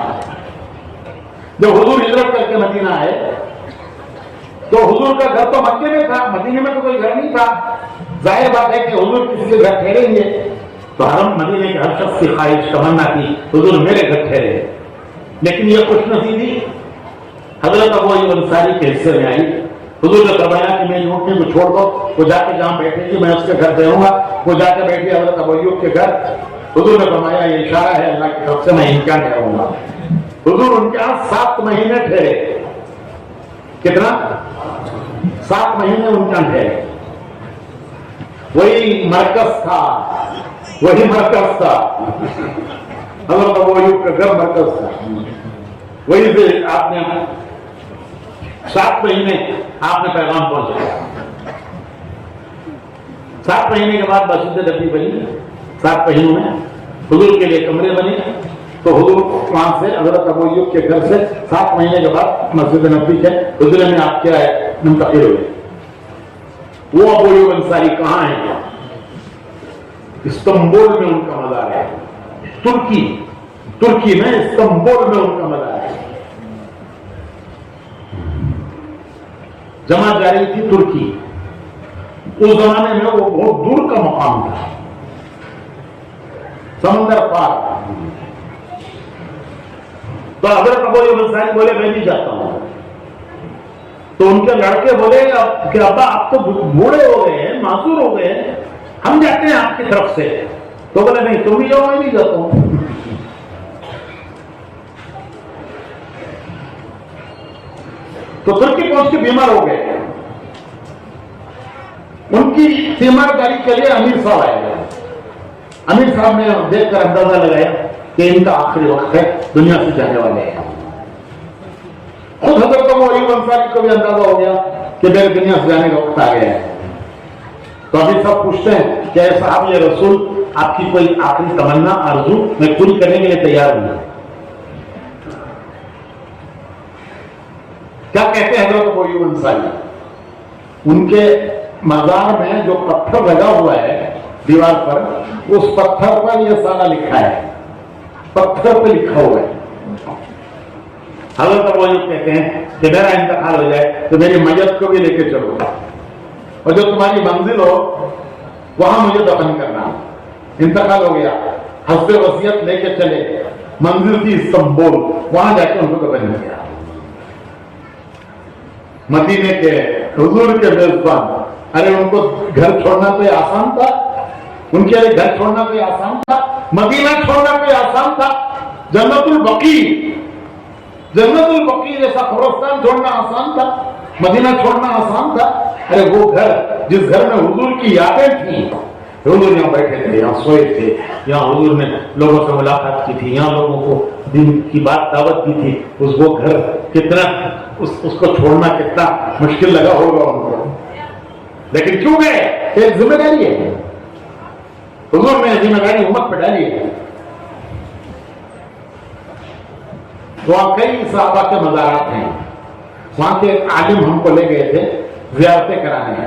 جب حضور ہجرت کر کے مدینہ آئے تو حضور کا گھر تو مکے میں تھا. مدینے میں تو کوئی گھر نہیں تھا. ظاہر بات ہے کہ حضور کسی کے گھر ٹھہریں گے تو حرم مدینے کے ہر شخص کی خواہش تمنا تھی حضور میرے گھر ٹھہرے. لیکن یہ خوش نصیبی حضرت ابو ایوب انصاری کے حصے میں آئی. حضور نے فرمایا کہ میری اونٹنی کو چھوڑ دو. وہ جا کے جہاں بیٹھے گی میں اس کے گھر رہوں گا. وہ جا کے بیٹھی حضرت ابو ایوب کے گھر. حضور نے فرمایا یہ اشارہ ہے اللہ کی طرف سے میں ان کا ٹھہروں گا. حضور ان کے یہاں 7 مہینے ٹھہرے. کتنا؟ 7 مہینے ان کے یہاں ٹھہرے. وہی مرکز تھا. وہی مرکز تھا. حضرت ابو ایوب کا گھر مرکز تھا. وہی سے آپ نے 7 مہینے آپ نے پیغام پہنچایا. 7 مہینے کے بعد مسجد نبی بنی. 7 مہینوں میں حضور کے لیے کمرے بنے. تو حضور وہاں سے حضرت ابو ایوب کے گھر سے 7 مہینے کے بعد مسجد نبی کے حضور میں آپ کیا ہے منتقل ہوئے. وہ ابو ایوب انصاری کہاں ہیں؟ استنبول میں ان کا مزار ہے. ترکی میں استنبول میں ان کا مزار ہے. جماعت جا رہی تھی ترکی. اس زمانے میں وہ بہت دور کا مقام تھا. سمندر پار. تو حضرت ابو ایوب انصاری بولے میں بھی جاتا ہوں. تو ان کے لڑکے بولے کہ ابا آپ تو بوڑھے ہو گئے ہیں, معذور ہو گئے ہیں, ہم جاتے ہیں آپ کی طرف سے. تو بولے نہیں تم بھی جاؤ میں بھی جاتا ہوں. تو ترکی پہنچ کے بیمار ہو گئے. ان کی تیمارداری کے لیے امیر صاحب آئے. امیر صاحب نے دیکھ کر اندازہ لگایا کہ ان کا آخری وقت ہے, دنیا سے جانے والے ہیں. خود حضرت ابو ایوب انصاری کو بھی اندازہ ہو گیا کہ میرے دنیا سے جانے کا وقت آ گیا ہے. تو ابھی سب پوچھتے ہیں کہ اے صاحب یہ رسول آپ کی کوئی آخری تمنا آرزو میں پوری کرنے کے لیے تیار ہوں. کیا کہتے ہیں حضرت ابو ایوب انصاری؟ ان کے مزار میں جو پتھر لگا ہوا ہے دیوار پر, اس پتھر پر یہ سارا لکھا ہے. پتھر پہ لکھا ہوا ہے. حضرت ابو ایوب کہتے ہیں کہ میرا انتقال ہو جائے تو میری میت کو بھی لے کے چلو, اور جو تمہاری منزل ہو وہاں مجھے دفن کرنا. انتقال ہو گیا, حسب وصیت لے کے چلے. منزل تھی استنبول، وہاں جا کے ان کو دفن کیا۔ مدینے کے حضور کے میزبان، ارے ان کو گھر چھوڑنا کوئی آسان تھا؟ ان کے لیے گھر چھوڑنا کوئی آسان تھا؟ مدینہ چھوڑنا کوئی آسان تھا؟ جنت البقیع جیسا قبرستان چھوڑنا آسان تھا؟ مدینہ چھوڑنا آسان تھا؟ ارے وہ گھر جس گھر میں حضور کی یادیں تھیں، حضور یہاں بیٹھے تھے، یہاں سوئے تھے، یہاں حضور نے لوگوں سے ملاقات کی تھی، یہاں لوگوں کو دین کی بات دعوت دی تھی، وہ گھر کتنا اس کو چھوڑنا کتنا مشکل لگا ہوگا ان کو، لیکن کیوں گئے؟ ایک ذمہ داری ہے، حضور نے ذمہ داری امت پہ ڈالی ہے۔ وہاں کئی صحابہ کے مزارات ہیں، وہاں کے ایک عالم ہم کو لے گئے تھے زیارتیں کرانے،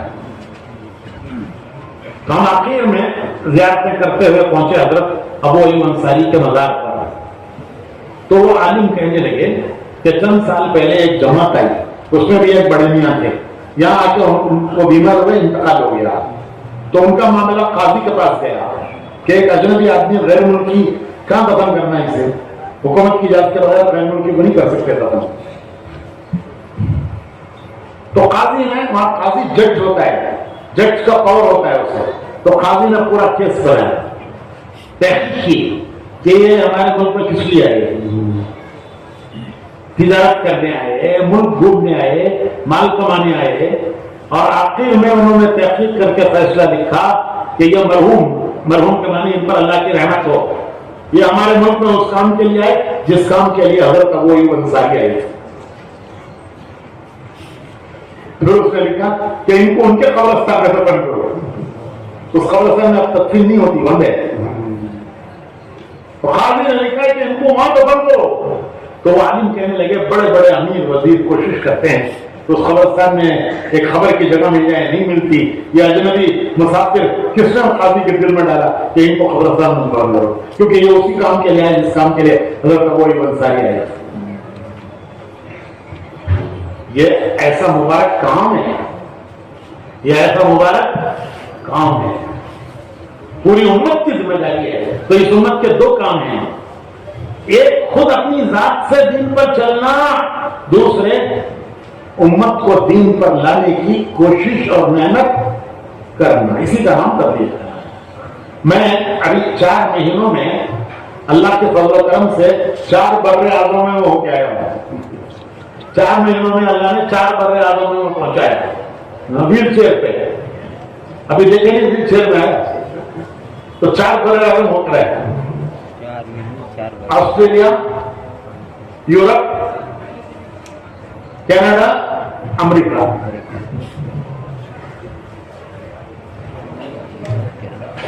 تو ہم آخر میں زیارتیں کرتے ہوئے پہنچے حضرت ابو ایوب انصاری کے مزار پر، تو وہ عالم کہنے لگے کہ چند سال پہلے ایک جماعت آئی، اس میں بھی ایک بڑے میاں تھے، یہاں آ کے وہ بیمار ہوئے، انتقال ہو گیا، تو ان کا معاملہ قاضی کے پاس گیا کہ ایک اجنبی آدمی غیر ملکی کہاں دفن کرنا ہے، اسے حکومت کی اجازت کے بغیر غیر ملکی کو نہیں کر سکتے دفن۔ تو قاضی نے، وہاں قاضی جج ہوتا ہے، جج کا پاور ہوتا ہے اسے، تو قاضی نے پورا کیس کرایا، تحقیق کی کہ یہ ہمارے ملک میں کس لیے آئے، تجارت کرنے آئے، ملک گھومنے آئے، مال کمانے آئے، اور آخر میں انہوں نے تحقیق کر کے فیصلہ لکھا کہ یہ مرحوم کے معنی ان پر اللہ کی رحمت ہو، یہ ہمارے ملک میں اس کام کے لیے آئے جس کام کے لیے حضرت ابو ایوب انصاری آئے تھے۔ پھر اس نے لکھا کہ ان کو ان کے قبرستان میں دفن کرو، اس قبرستان میں اب تدفین نہیں ہوتی، بند ہے۔ تو قاضی نے لکھا کہ ان کو وہاں دفن کرو، تو وہ عالم کہنے لگے بڑے بڑے امیر وزیر کوشش کرتے ہیں تو اس قبرستان میں ایک خبر کی جگہ مل جائے، نہیں ملتی، یہ اجنبی مسافر کس نے قاضی کے دل میں ڈالا کہ ان کو قبرستان میں دفن کرو، کیونکہ یہ اسی کام کے لیے آئے جس کام کے لیے حضرت ابو ایوب انصاری آئے۔ یہ ایسا مبارک کام ہے، یہ ایسا مبارک کام ہے، پوری امت کی ذمہ داری ہے۔ تو اس امت کے دو کام ہیں، ایک خود اپنی ذات سے دین پر چلنا، دوسرے امت کو دین پر لانے کی کوشش اور محنت کرنا، اسی کا نام تبلیغ ہے۔ میں ابھی 4 مہینوں میں اللہ کے فضل و کرم سے 4 بر اعظموں میں ہو کے آیا ہوں، 4 مہینوں میں اللہ نے 4 بر اعظموں میں پہنچایا، ویل چیئر پہ، ابھی دیکھیں گے ویل چیئر میں ہے تو 4 بر اعظم ہو رہے ہیں، آسٹریلیا، یورپ، کینیڈا، امریکہ۔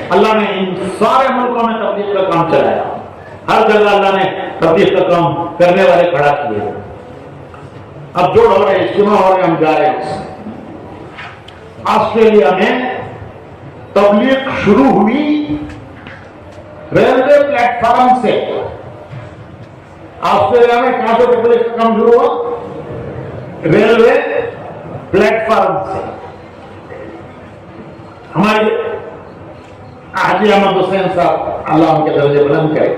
اللہ نے ان سارے ملکوں میں تبلیغ کا کام چلایا، ہر جگہ اللہ نے تبلیغ کا کام کرنے والے کھڑا کیے۔ اب جوڑ ہو رہے، اجتماع ہو رہے، ہم جا رہے ہیں۔ آسٹریلیا میں تبلیغ شروع ہوئی ریلوے پلیٹ فارم سے۔ آسٹریلیا میں کہاں سے تبلیغ کا کام شروع ہوا؟ ریلوے پلیٹ فارم سے۔ ہمارے حاجی احمد حسین صاحب اللہ ان کے درجے بلند کرے،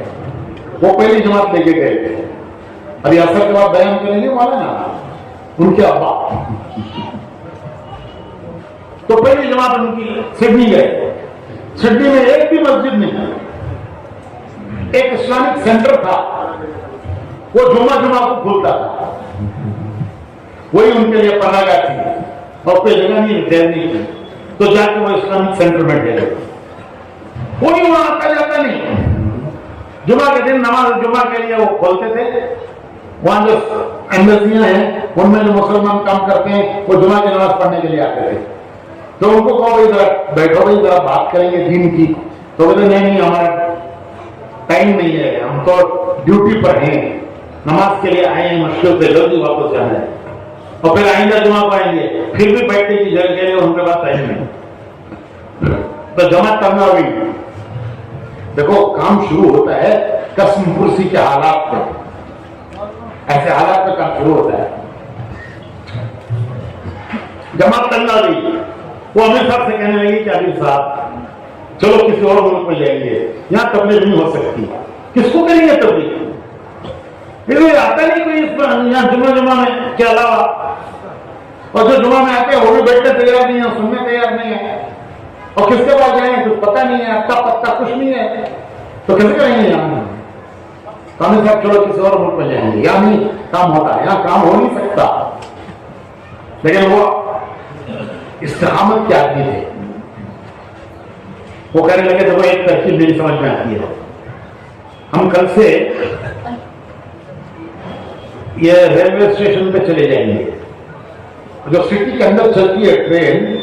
وہ پہلی جماعت لے کے گئے تھے، ابھی اثر کے بعد بیان کریں گے مولانا ان کے ابا، تو پہلی جماعت ان کی سڈنی گئے۔ سڈنی میں ایک بھی مسجد نہیں، ایک اسلامک سینٹر تھا، وہ جمعہ کو کھلتا تھا، وہی ان کے لیے پناہ گاہ تھی، اور کوئی جگہ نہیں ٹھہرنے کی، تو جا کے وہ اسلامک سینٹر میں ٹھہرے، کوئی وہاں آتا جاتا نہیں۔ جمعہ کے دن نماز جمعہ کے لیے وہ کھولتے تھے، وہاں جو ایمبیسیاں ہیں ان میں جو مسلمان کام کرتے ہیں وہ جمعہ کی نماز پڑھنے کے لیے آتے تھے، تو ان کو کہو بھائی ذرا بیٹھو، بھائی ذرا بات کریں گے دین کی، تو بولے نہیں ہمارا ٹائم نہیں ہے، ہم تو ڈیوٹی پر ہیں، نماز کے لیے آئے ہیں، مشکل سے جلدی واپس جانا ہے، اور پھر آئندہ جمعہ کو آئیں گے، پھر بھی بیٹھنے کی جگہ کے لیے ان کے پاس ٹائم نہیں، تو جماعت کرنا ہوئی۔ دیکھو کام شروع ہوتا ہے قسم پرسی کے حالات پر، ایسے حالات میں کام شروع ہوتا ہے۔ جماعت کرنا ہوئی، وہ امیر صاحب سے کہنے لگی کہ امیر صاحب چلو کسی اور ملک میں جائیں گے، یہاں تبلیغ نہیں ہو سکتی، کس کو کریں گے تبلیغ؟ یہ آتا نہیں کوئی اس پر یہاں جمعہ میں کے علاوہ، اور جو جمعہ میں آتے ہیں وہ بھی بیٹھنے تیار نہیں ہے، سننے تیار نہیں ہے، اور کس کے پاس جائیں کچھ پتہ نہیں ہے، اتا پتہ کچھ نہیں ہے، تو کیسے کریں گے یہاں؟ ہمیں صاحب چلو کسی اور ملک میں جائیں گے، یہاں نہیں کام ہوتا، یہاں کام ہو نہیں سکتا. لیکن وہ استقامت کے آدمی تھے. وہ کہنے لگے دیکھو ایک ترکیب میری سمجھ میں آتی ہے، ہم کل سے یہ ریلوے اسٹیشن پہ چلے جائیں گے، جو سٹی کے اندر چلتی ہے ٹرین،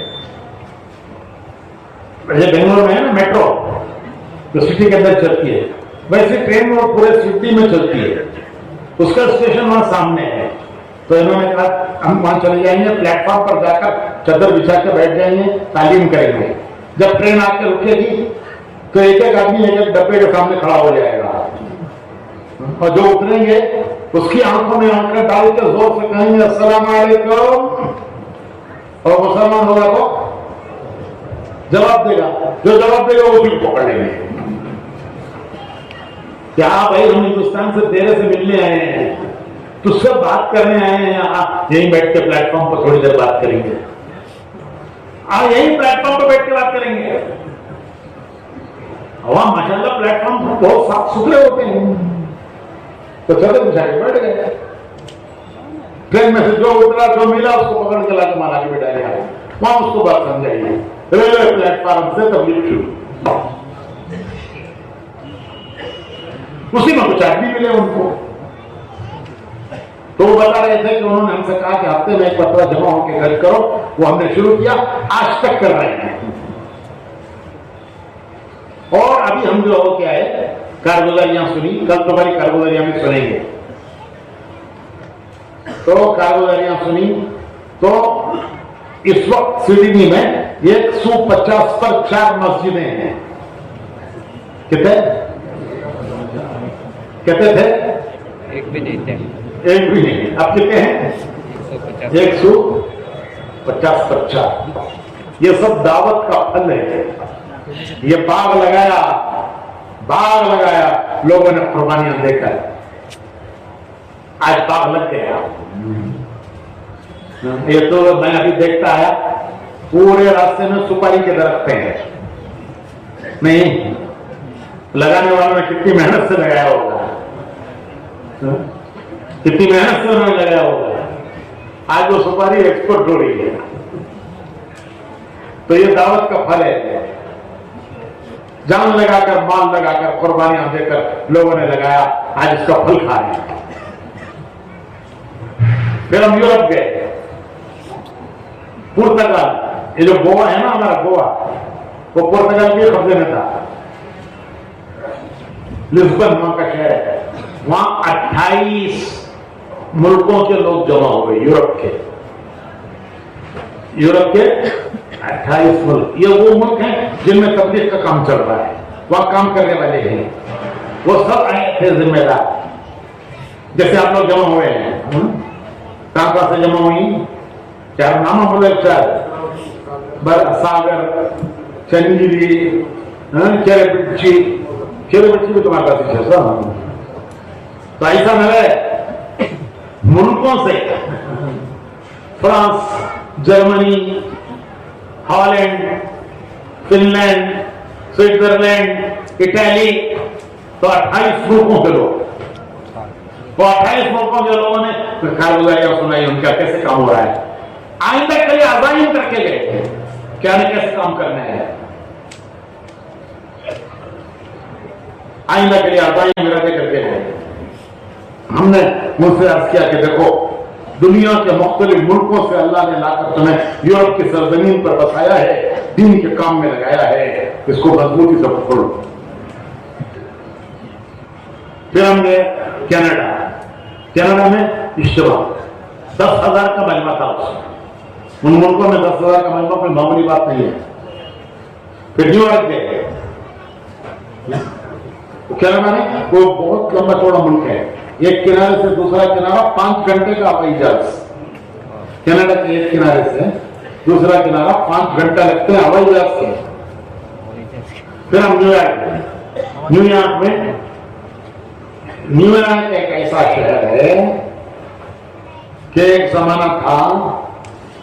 جیسے بنگلور میں ہے نا میٹرو، جو سٹی کے اندر چلتی ہے، ویسے ٹرین وہ پورے سٹی میں چلتی ہے، اس کا اسٹیشن وہاں سامنے ہے. تو انہوں نے کہا ہم وہاں چلے جائیں گے، پلیٹ فارم پر جا کر چادر بچھا کے بیٹھ جائیں گے، تعلیم کریں گے. جب ٹرین آ کے رکے گی تو ایک ایک آدمی ایک ایک ڈبے کے سامنے کھڑا ہو جائے گا، اور جو اتریں گے اس کی آنکھوں میں آنکھیں ڈال کے زور سے کہیں گے السلام علیکم، اور مسلمان ہوگا تو جواب دے گا، جو جواب دے گا وہ بھی پکڑ لیں گے. کیا بھائی ہم ہندوستان سے تیرے سے ملنے آئے ہیں، تجھ سے بات کرنے آئے ہیں، یہیں بیٹھ کے پلیٹ فارم پر تھوڑی دیر بات کریں گے، یہیں پلیٹ فارم پہ بیٹھ کے بات کریں گے. وہاں ماشاء اللہ پلیٹ فارم بہت صاف ستھرے ہوتے ہیں، تو چادر بچھا کے بیٹھ گئے. ٹرین میں سے جو اترا جو ملا اس کو پکڑ کے لا کے مالا کے بیٹھا گیا، وہاں اس کو بات سمجھائیے. ریلوے پلیٹ فارم سے تبلیغ شروع، اسی میں کچھ آدمی ملے ان کو، تو وہ بتا رہے تھے کہ انہوں نے ہم سے کہا کہ ہفتے میں ایک مرتبہ جمع ہو کے خرچ کرو. وہ ہم نے شروع کیا، آج تک کر رہے ہیں. اور ابھی ہم جو ہو کے آئے کارگزاریاں سنی، کل تمہاری کارگزاریاں بھی سنیں گے. تو کارگزاریاں سنی تو اس وقت سڈنی میں 150 پر 4 مسجدیں ہیں. کتنے کہتے تھے؟ ایک بھی نہیں. اب کتنے ہیں؟ 150 پر 4. یہ سب دعوت کا پھل ہے. یہ باغ لگایا لوگوں نے قربانیاں دے کر، آج باغ لگ گیا. یہ تو میں ابھی دیکھتا آیا پورے راستے میں سپاری کے درخت ہیں. نہیں لگانے والوں نے کتنی محنت سے لگایا ہوگا، کتنی محنت سے انہوں نے لگایا ہوگا. آج وہ سپاری ایکسپورٹ ہو رہی ہے. تو یہ دعوت کا پھل ہے. جان لگا کر، مال لگا کر، قربانیاں دے کر لوگوں نے لگایا، آج اس کا پھل کھا رہے ہیں. پھر ہم یورپ گئے، پرتگال، یہ جو گوا ہے نا ہمارا گوا، وہ پرتگال کے قبضے میں تھا. لسبن وہاں کا شہر ہے. وہاں 28 ملکوں کے لوگ جمع ہوئے، یورپ کے 28 ملک. یہ وہ ملک ہیں جن میں تبلیغ کا کام چل رہا ہے، وہاں کام کرنے والے ہیں. وہ سب آئے تھے ذمہ دار. جیسے آپ لوگ جمع ہوئے ہیں، کہاں سے جمع ہوئی؟ چار نامہ بولے، ساگر، چنگیری، چیرے بچی بھی تمہارے پاس ہے سر. تو ایسا نہ رہے، ملکوں سے France, Germany, Holland, Finland, Switzerland, Italy, تو 28 ملکوں کے لوگ. وہ 28 ملکوں کے لوگوں نے کارگزاریاں سنائی ان کا کیسے کام ہو رہا ہے. آئندہ کے لیے عزائم کر کے گئے کیا نہیں کیسے کام کرنا ہے. آئندہ کے لیے عزائم ارادے کر کے گئے. ہم نے مجھ سے عرض کیا کہ دیکھو دنیا کے مختلف ملکوں سے اللہ نے لا کر تمہیں یورپ کی سرزمین پر بسایا ہے، دین کے کام میں لگایا ہے، اس کو مضبوطی سے پکڑو. پھر ہم گئے کینیڈا میں اجتماع، 10,000 کا مجمع تھا. ان ملکوں میں 10,000 کا مجمع کوئی معمولی بات نہیں ہے. پھر نیو یارک گئے. کینیڈا میں وہ بہت لمبا چوڑا ملک ہے، ایک کنارے سے دوسرا کنارہ 5 گھنٹے کا ہوائی جہاز. کینیڈا کے ایک کنارے سے دوسرا کنارہ 5 گھنٹہ لگتے ہیں ہوائی جہاز سے. پھر ہم نیو یارک میں نیو یارک ایک ایسا شہر ہے کہ ایک زمانہ تھا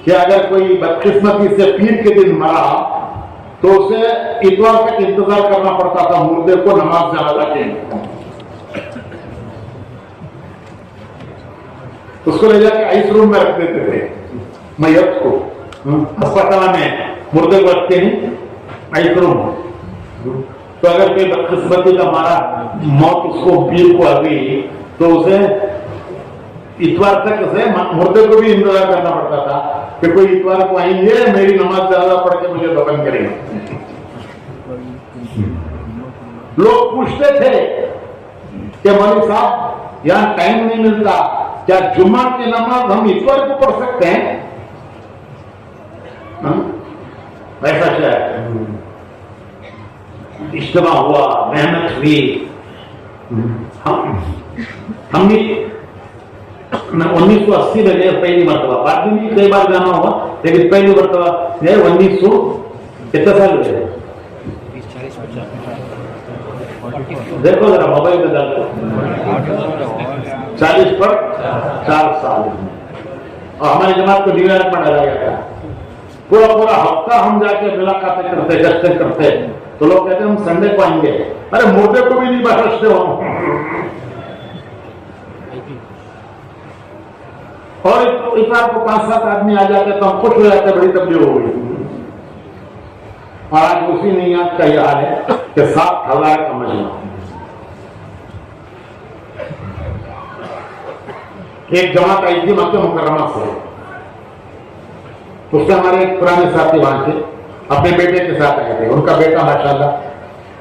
کہ اگر کوئی بدقسمتی سے پیر کے دن مرا تو اسے اتوار تک انتظار کرنا پڑتا تھا مردے کو نماز جنازہ کے لیے. اس کو لے جا کے آئس روم میں رکھ دیتے تھے میت کو. ہسپتال میں مردے کو رکھتے ہیں آئس روم. تو اگر کوئی بدقسمتی کا مارا موت اس کو پیر کو آ گئی تو اسے اتوار تک اسے مردے کو بھی انتظار کرنا پڑتا تھا کہ کوئی اتوار کو آئیں گے میری نماز زیادہ پڑھ کے مجھے دفن کریں گے. لوگ پوچھتے تھے کہ مولوی صاحب یہاں ٹائم نہیں ملتا, کیا جمعہ کی نماز ہم اتوار کو پڑھ سکتے ہیں؟ ایسا شاید اجتماع ہوا, محنت ہوئی. ہم بھی 1980 میں گئے پہلی مرتبہ, بعد میں بھی کئی بار جانا ہوا لیکن پہلی مرتبہ گئے 1900 کتنے سال ہوئے دیکھو ذرا موبائل میں ڈال دو 40 پر 4 سال. اور ہماری جماعت کو نیو یارک میں ڈالا گیا تھا. پورا ہفتہ ہم جا کے ملاقاتیں کرتے گشتیں کرتے تو لوگ کہتے ہیں ہم سنڈے کو آئیں گے. ارے مردے کو بھی نہیں بخشتے ہو. اور اتوار کو 5-7 آدمی آ جاتے تو ہم خوش ہو جاتے, بڑی تبدیلی ہو گئی. اور آج اسی نیت کا یہ حال ہے کہ 7,000 کا مجمع. ایک جماعت آئی تھی مکہ مکرمہ سے, اس سے ہمارے ایک پرانے ساتھی وہاں کے اپنے بیٹے کے ساتھ آئے تھے. ان کا بیٹا ماشاءاللہ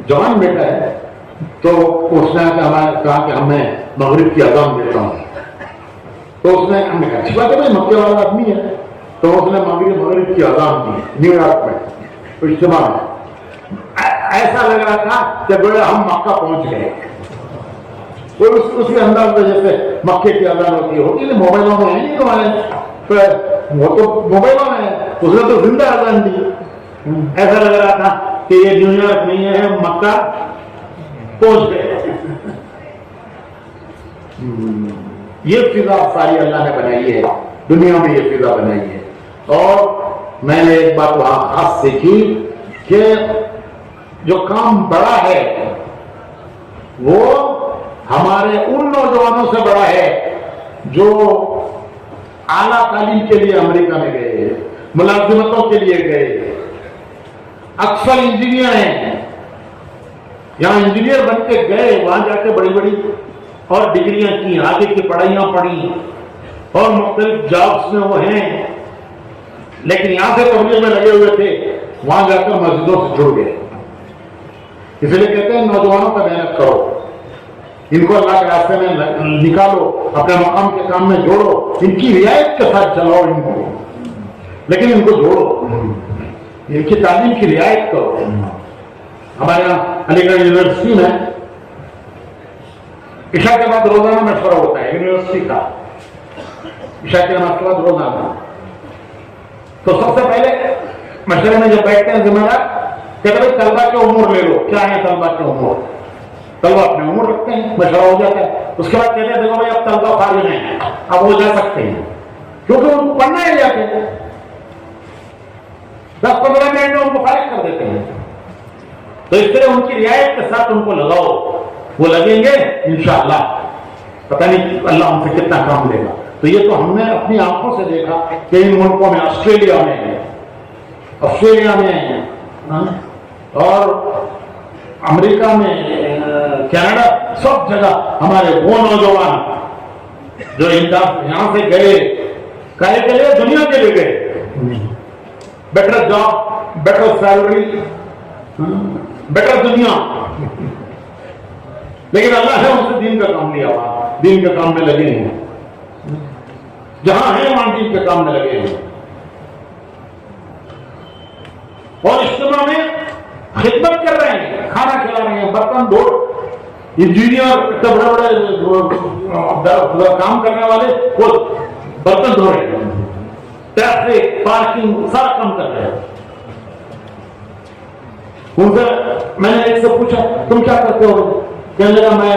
جوان بیٹا ہے. تو اس نے کہا کہ ہمیں مغرب کی اذان دیتا ہوں. تو اس نے ہم نے کہا اچھی بات ہے بھائی, مکے والا آدمی ہے. تو اس نے مغرب کی اذان دی نیو یارک میں اجتماع میں. ایسا لگ رہا تھا کہ گویا ہم مکہ پہنچ گئے. اسی انداز میں جیسے مکے کی اذان ہوتی ہے موبائلوں میں ہے نہیں تمہارے, وہ تو موبائلوں میں ہے, اس نے تو زندہ اذان دی. ایسا لگ رہا تھا کہ یہ نیو یارک نہیں ہے, مکہ پہنچ گئے. یہ فضا ساری اللہ نے بنائی ہے, دنیا میں یہ فضا بنائی ہے. اور میں نے ایک بات وہاں خاص سیکھی کہ جو کام بڑا ہے وہ ہمارے ان نوجوانوں سے بڑا ہے جو اعلیٰ تعلیم کے لیے امریکہ میں گئے, ملازمتوں کے لیے گئے. اکثر انجینئر ہیں, یہاں انجینئر بن کے گئے, وہاں جا کے بڑی بڑی اور ڈگریاں کی, آگے کی پڑھائیاں پڑھی اور مختلف جابس میں وہ ہیں. لیکن یہاں سے تبلیغ میں لگے ہوئے تھے, وہاں جا کر مسجدوں سے جڑ گئے. اس لیے کہتے ہیں نوجوانوں کا محنت کرو, ان کو اللہ کے راستے میں نکالو, اپنے مقام کے کام میں جوڑو, ان کی رعایت کے ساتھ چلاؤ ان کو, لیکن ان کو جوڑو, ان کی تعلیم کی رعایت کرو. ہمارے یہاں علی گڑھ یونیورسٹی میں عشاء کے بعد روزانہ مشورہ ہوتا ہے یونیورسٹی کا. عشاء کے نماز کے بعد روزانہ. تو سب سے پہلے مشورے میں جب بیٹھتے ہیں ذمہ دار کہتے ہیں طلبا کے امور لے لو, کیا ہے طلبا کے امور. طلبا اپنے امور رکھتے ہیں, مشورہ ہو جاتا ہے. اس کے بعد کہتے ہیں دیکھو بھائی اب طلبا فارغ ہیں, اب وہ جا سکتے ہیں, کیونکہ ان کو پڑھنا ہے. جاتے ہیں 10-15 منٹ میں ان کو فارغ کر دیتے ہیں. تو اس طرح ان کی رعایت کے ساتھ ان کو لگاؤ, وہ لگیں گے انشاءاللہ. پتہ نہیں اللہ ان سے کتنا کام لے گا. تو یہ تو ہم نے اپنی آنکھوں سے دیکھا کہ ان ملکوں میں آسٹریلیا میں اور امریکہ میں, کینیڈا, سب جگہ ہمارے وہ نوجوان جو یہاں سے گئے کہے کے لیے, دنیا کے لیے گئے, better job, better salary, better دنیا, لیکن اللہ نے ان سے دین کا کام لیا ہوا, دین کے کام میں لگے ہیں, جہاں ہیں وہاں دین کے کام میں لگے ہیں. اور اجتماع میں خدمت کر رہے ہیں, کھانا کھلا رہے ہیں, برتن دھو, انجینئر بڑے بڑے کام کرنے والے وہ برتن دھو رہے ہیں, ٹریفک, پارکنگ, سارا کام کر رہے ہیں. ان سے میں نے ایک سے پوچھا تم کیا کرتے ہو, کہنے لگا میں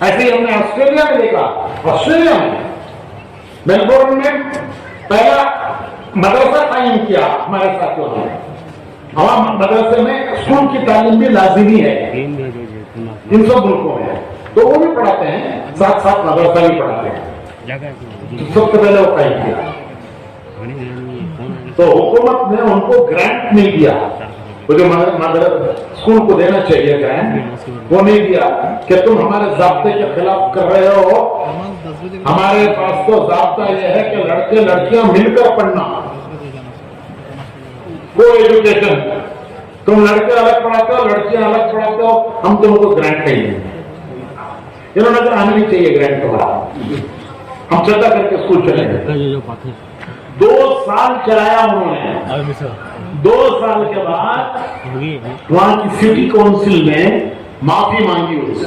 ایسے ہی ہم نے آسٹریلیا میں دیکھا، آسٹریلیا میں میلبورن میں پہلا مدرسہ قائم کیا ہمارے ساتھیوں نے. ہمارے مدرسے میں اسکول کی تعلیم بھی لازمی ہے ان سب ملکوں میں، تو وہ بھی پڑھاتے ہیں، ساتھ ساتھ مدرسہ بھی پڑھاتے ہیں. سب سے پہلے وہ قائم کیا. تو حکومت نے ان کو گرانٹ نہیں دیا، وہ جو اسکول کو دینا چاہیے گرانٹ، وہ نہیں دیا کہ تم ہمارے ضابطے کے خلاف کر رہے ہو. ہمارے پاس تو ضابطہ یہ ہے کہ لڑکے لڑکیاں مل کر پڑھنا، کو ایجوکیشن. تم لڑکے الگ پڑھاتے ہو، لڑکیاں الگ پڑھاتے ہو، ہم تم کو گرانٹ نہیں دیں گے. انہوں نے کہا ہمیں نہیں چاہیے گرانٹ تمہارا، ہم چلتا کر کے اسکول چلیں گے. 2 سال چلایا انہوں نے. 2 سال کے بعد وہاں کی سٹی کونسل نے معافی مانگی ان سے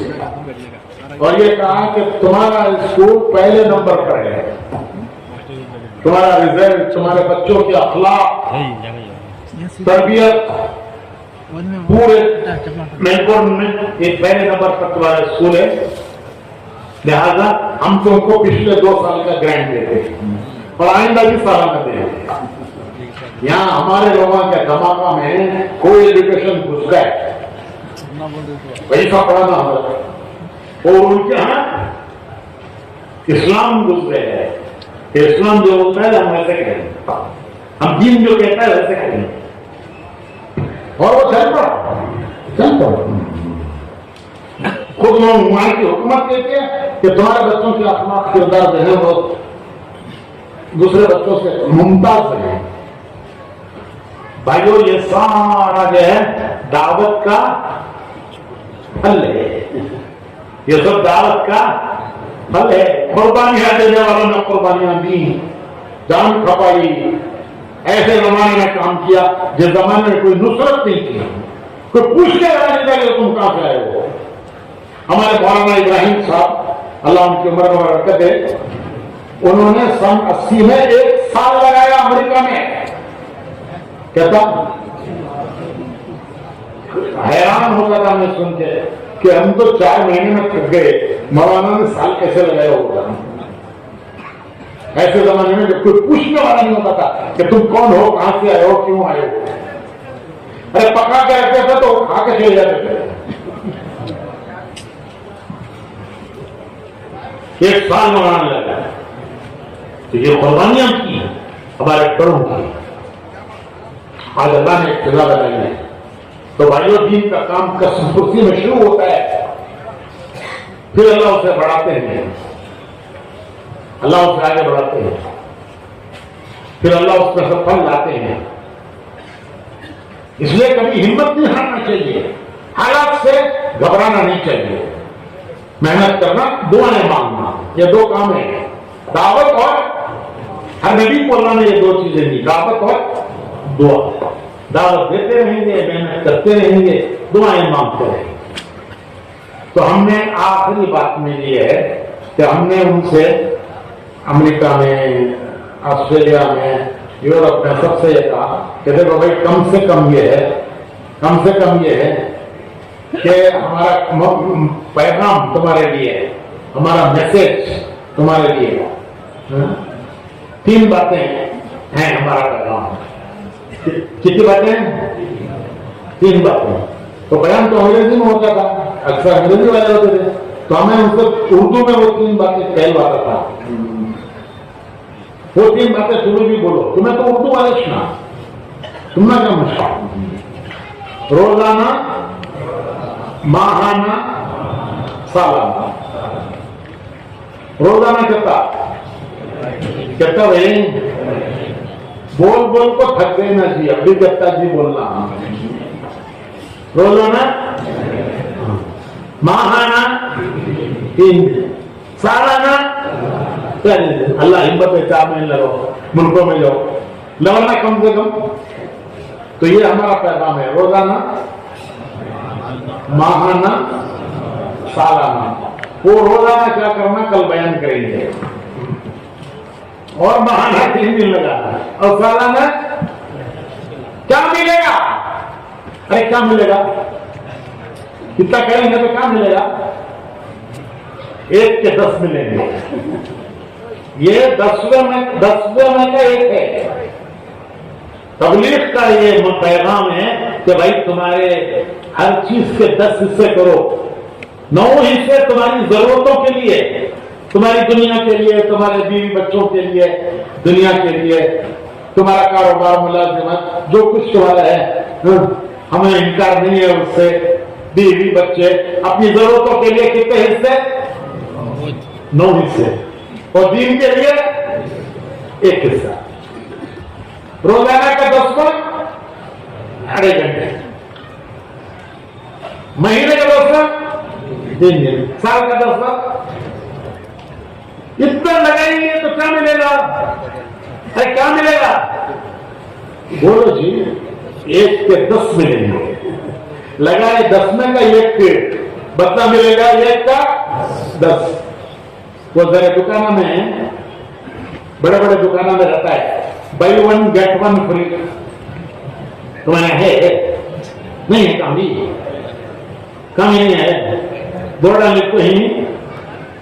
اور یہ کہا کہ تمہارا اسکول پہلے نمبر پر ہے، تمہارا رزلٹ، تمہارے بچوں کے اخلاق، تربیت پورے میلبورن میں ایک پہلے نمبر پر تمہارا اسکول ہے، لہذا ہم تم کو پچھلے 2 سال کا گرانٹ دیتے اور آئندہ بھی سالانہ دیں. یہاں ہمارے لوگوں کے دماغ میں کوئی ایجوکیشن گھس گئے، پیسہ پڑھانا ہوگا، اور ان کے ہاں اسلام گھس گئے ہے کہ اسلام جو ہوتا ہے ہم ویسے کریں، ہم دین جو کہتا ہے ویسے کریں، اور وہ چل پڑا. خود وہاں کی حکومت کہتی ہے کہ تمہارے بچوں کے اخلاق کردار جو ہے وہ دوسرے بچوں سے ممتاز ہے. بھائیو یہ سارا جو ہے دعوت کا پھل ہے، یہ سب دعوت کا پھل ہے. قربانیاں دینے والوں نے قربانیاں دی، جان کھپائی، ایسے زمانے میں کام کیا جس زمانے میں کوئی نصرت نہیں کی، کوئی پوچھ کے نہیں تھا کہ تم کہاں سے آئے ہو. ہمارے مولانا ابراہیم صاحب اللہ ان کی عمر میں برکت ہے، انہوں نے سن 80 میں 1 سال لگایا امریکہ میں. کہتا حیران ہوتا تھا میں سن کے کہ ہم تو 4 مہینے میں تھک گئے، مولانا نے سال کیسے لگایا ہوگا. ایسے زمانے میں جب کوئی پوچھنے والا نہیں ہوتا تھا کہ تم کون ہو، کہاں سے آئے ہو، کیوں آئے ہو. ارے پکا کے رکھتے تھے تو کھا کے چلے جاتے تھے. 1 سال مولانا لگا. تو یہ قربانیاں کی ہمارے بڑوں کی، آج اللہ نے اقتدا بنائی ہے. تو بھائیو دین کا کام قسم پرسی میں شروع ہوتا ہے، پھر اللہ اسے بڑھاتے ہیں، اللہ اسے آگے بڑھاتے ہیں، پھر اللہ اس میں سے پھل لاتے ہیں. اس لیے کبھی ہمت نہیں ہارنا چاہیے، حالات سے گھبرانا نہیں چاہیے، محنت کرنا، دعائیں مانگنا، یہ 2 کام ہیں. دعوت اور ہر نبی کو اللہ نے یہ 2 چیزیں دی، دعوت اور دعا. دعوت دیتے رہیں گے، محنت کرتے رہیں گے، دعائیں مانگتے رہیں گے. تو ہم نے آخری بات میں یہ ہے کہ ہم نے ان سے امریکہ میں، آسٹریلیا میں، یورپ میں سب سے یہ کہا کہ دیکھو بھائی کم سے کم یہ ہے کہ ہمارا پیغام تمہارے لیے، ہمارا میسج تمہارے لیے 3 باتیں ہیں. ہمارا پیغام کتنی باتیں؟ 3 باتیں. تو بیان تو انگریزی میں ہوتا تھا، اکثر انگریزی والے ہوتے تھے، تو ہمیں ان سے اردو میں وہ 3 باتیں کہلواتا تھا. وہ 3 باتیں تمہیں بھی بولو، تمہیں تو اردو والے سنا، تم نہ کیا مشکل. روزانہ، ماہانہ، سالانہ. روزانہ کہتا بھائی بول بول کو تھک گئے نا جی، ابھی کہتا جی بولنا. روزانہ، ماہانہ 3 دن، سالانہ اللہ ہمت ہے، 4 مہینے لگو، ملکوں میں جاؤ، لگنا کم سے کم. تو یہ ہمارا پیغام ہے، روزانہ، ماہانہ، سالانہ. وہ روزانہ کیا کرنا کل بیان کریں گے، اور ماہانہ 3 دن لگانا، اور سالانہ کیا ملے گا. ارے کیا ملے گا؟ کتنا کریں گے تو کیا ملے گا؟ ایک کے 10 ملیں گے. یہ 10ویں میں کا ایک ہے. تبلیغ کا یہ پیغام ہے کہ بھائی تمہارے ہر چیز کے 10 حصے کرو. 9 حصے تمہاری ضرورتوں کے لیے، تمہاری دنیا کے لیے، تمہارے بیوی بچوں کے لیے، دنیا کے لیے، تمہارا کاروبار، ملازمت، جو کچھ تمہارا ہے، ہمیں انکار نہیں ہے اس سے. بیوی بچے اپنی ضرورتوں کے لیے کتنے حصے؟ 9 حصے. اور دین کے لیے 1 حصہ. روزانہ کا 10واں 2.5 گھنٹے. مہینے کا 10واں 3 دن. سال کا 10واں. اتنا لگائیں گے تو کیا ملے گا؟ کیا ملے گا؟ بولو جی. 1 کے 10 ملیں گے. لگائے 10 میں کا 1 بدلہ ملے گا 1 کا 10. وہ ذرا دکانوں میں، بڑے بڑے دکانوں میں رہتا ہے buy 1 get 1 free. تمہارے ہے نہیں ہے؟ کام ہی نہیں ہے. بورڈ لکھو ہی نہیں.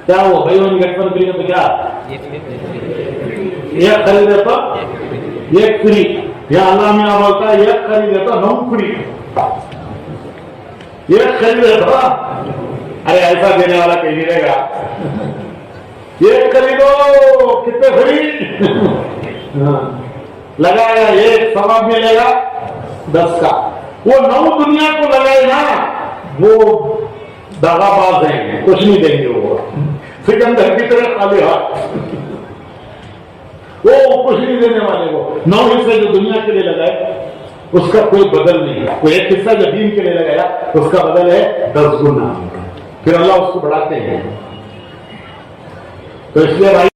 کیا وہ buy 1 get 1 free کا تو کیا؟ ایک خریدے تو 1 فری. یا اللہ میں بولتا ہے 1 خریدے تو 9 فری. 1 خریدے تو، ارے ایسا دینے والا کہیں نہیں رہے گا. 1 خریدو کتنے فری؟ لگایا 1 ثواب ملے گا 10 کا. وہ 9 دنیا کو لگائے نا، وہ داغا باز ہیں، کچھ نہیں دیں گے. وہ سکندر کی طرح خالی ہاتھ، وہ کچھ نہیں دینے والے. وہ 9 حصے جو دنیا کے لیے لگائے اس کا کوئی بدل نہیں ہے. کوئی 1 حصہ جو دین کے لیے لگایا اس کا بدل ہے 10 گنا. پھر اللہ اس کو بڑھاتے ہیں. تو اس لیے بھائی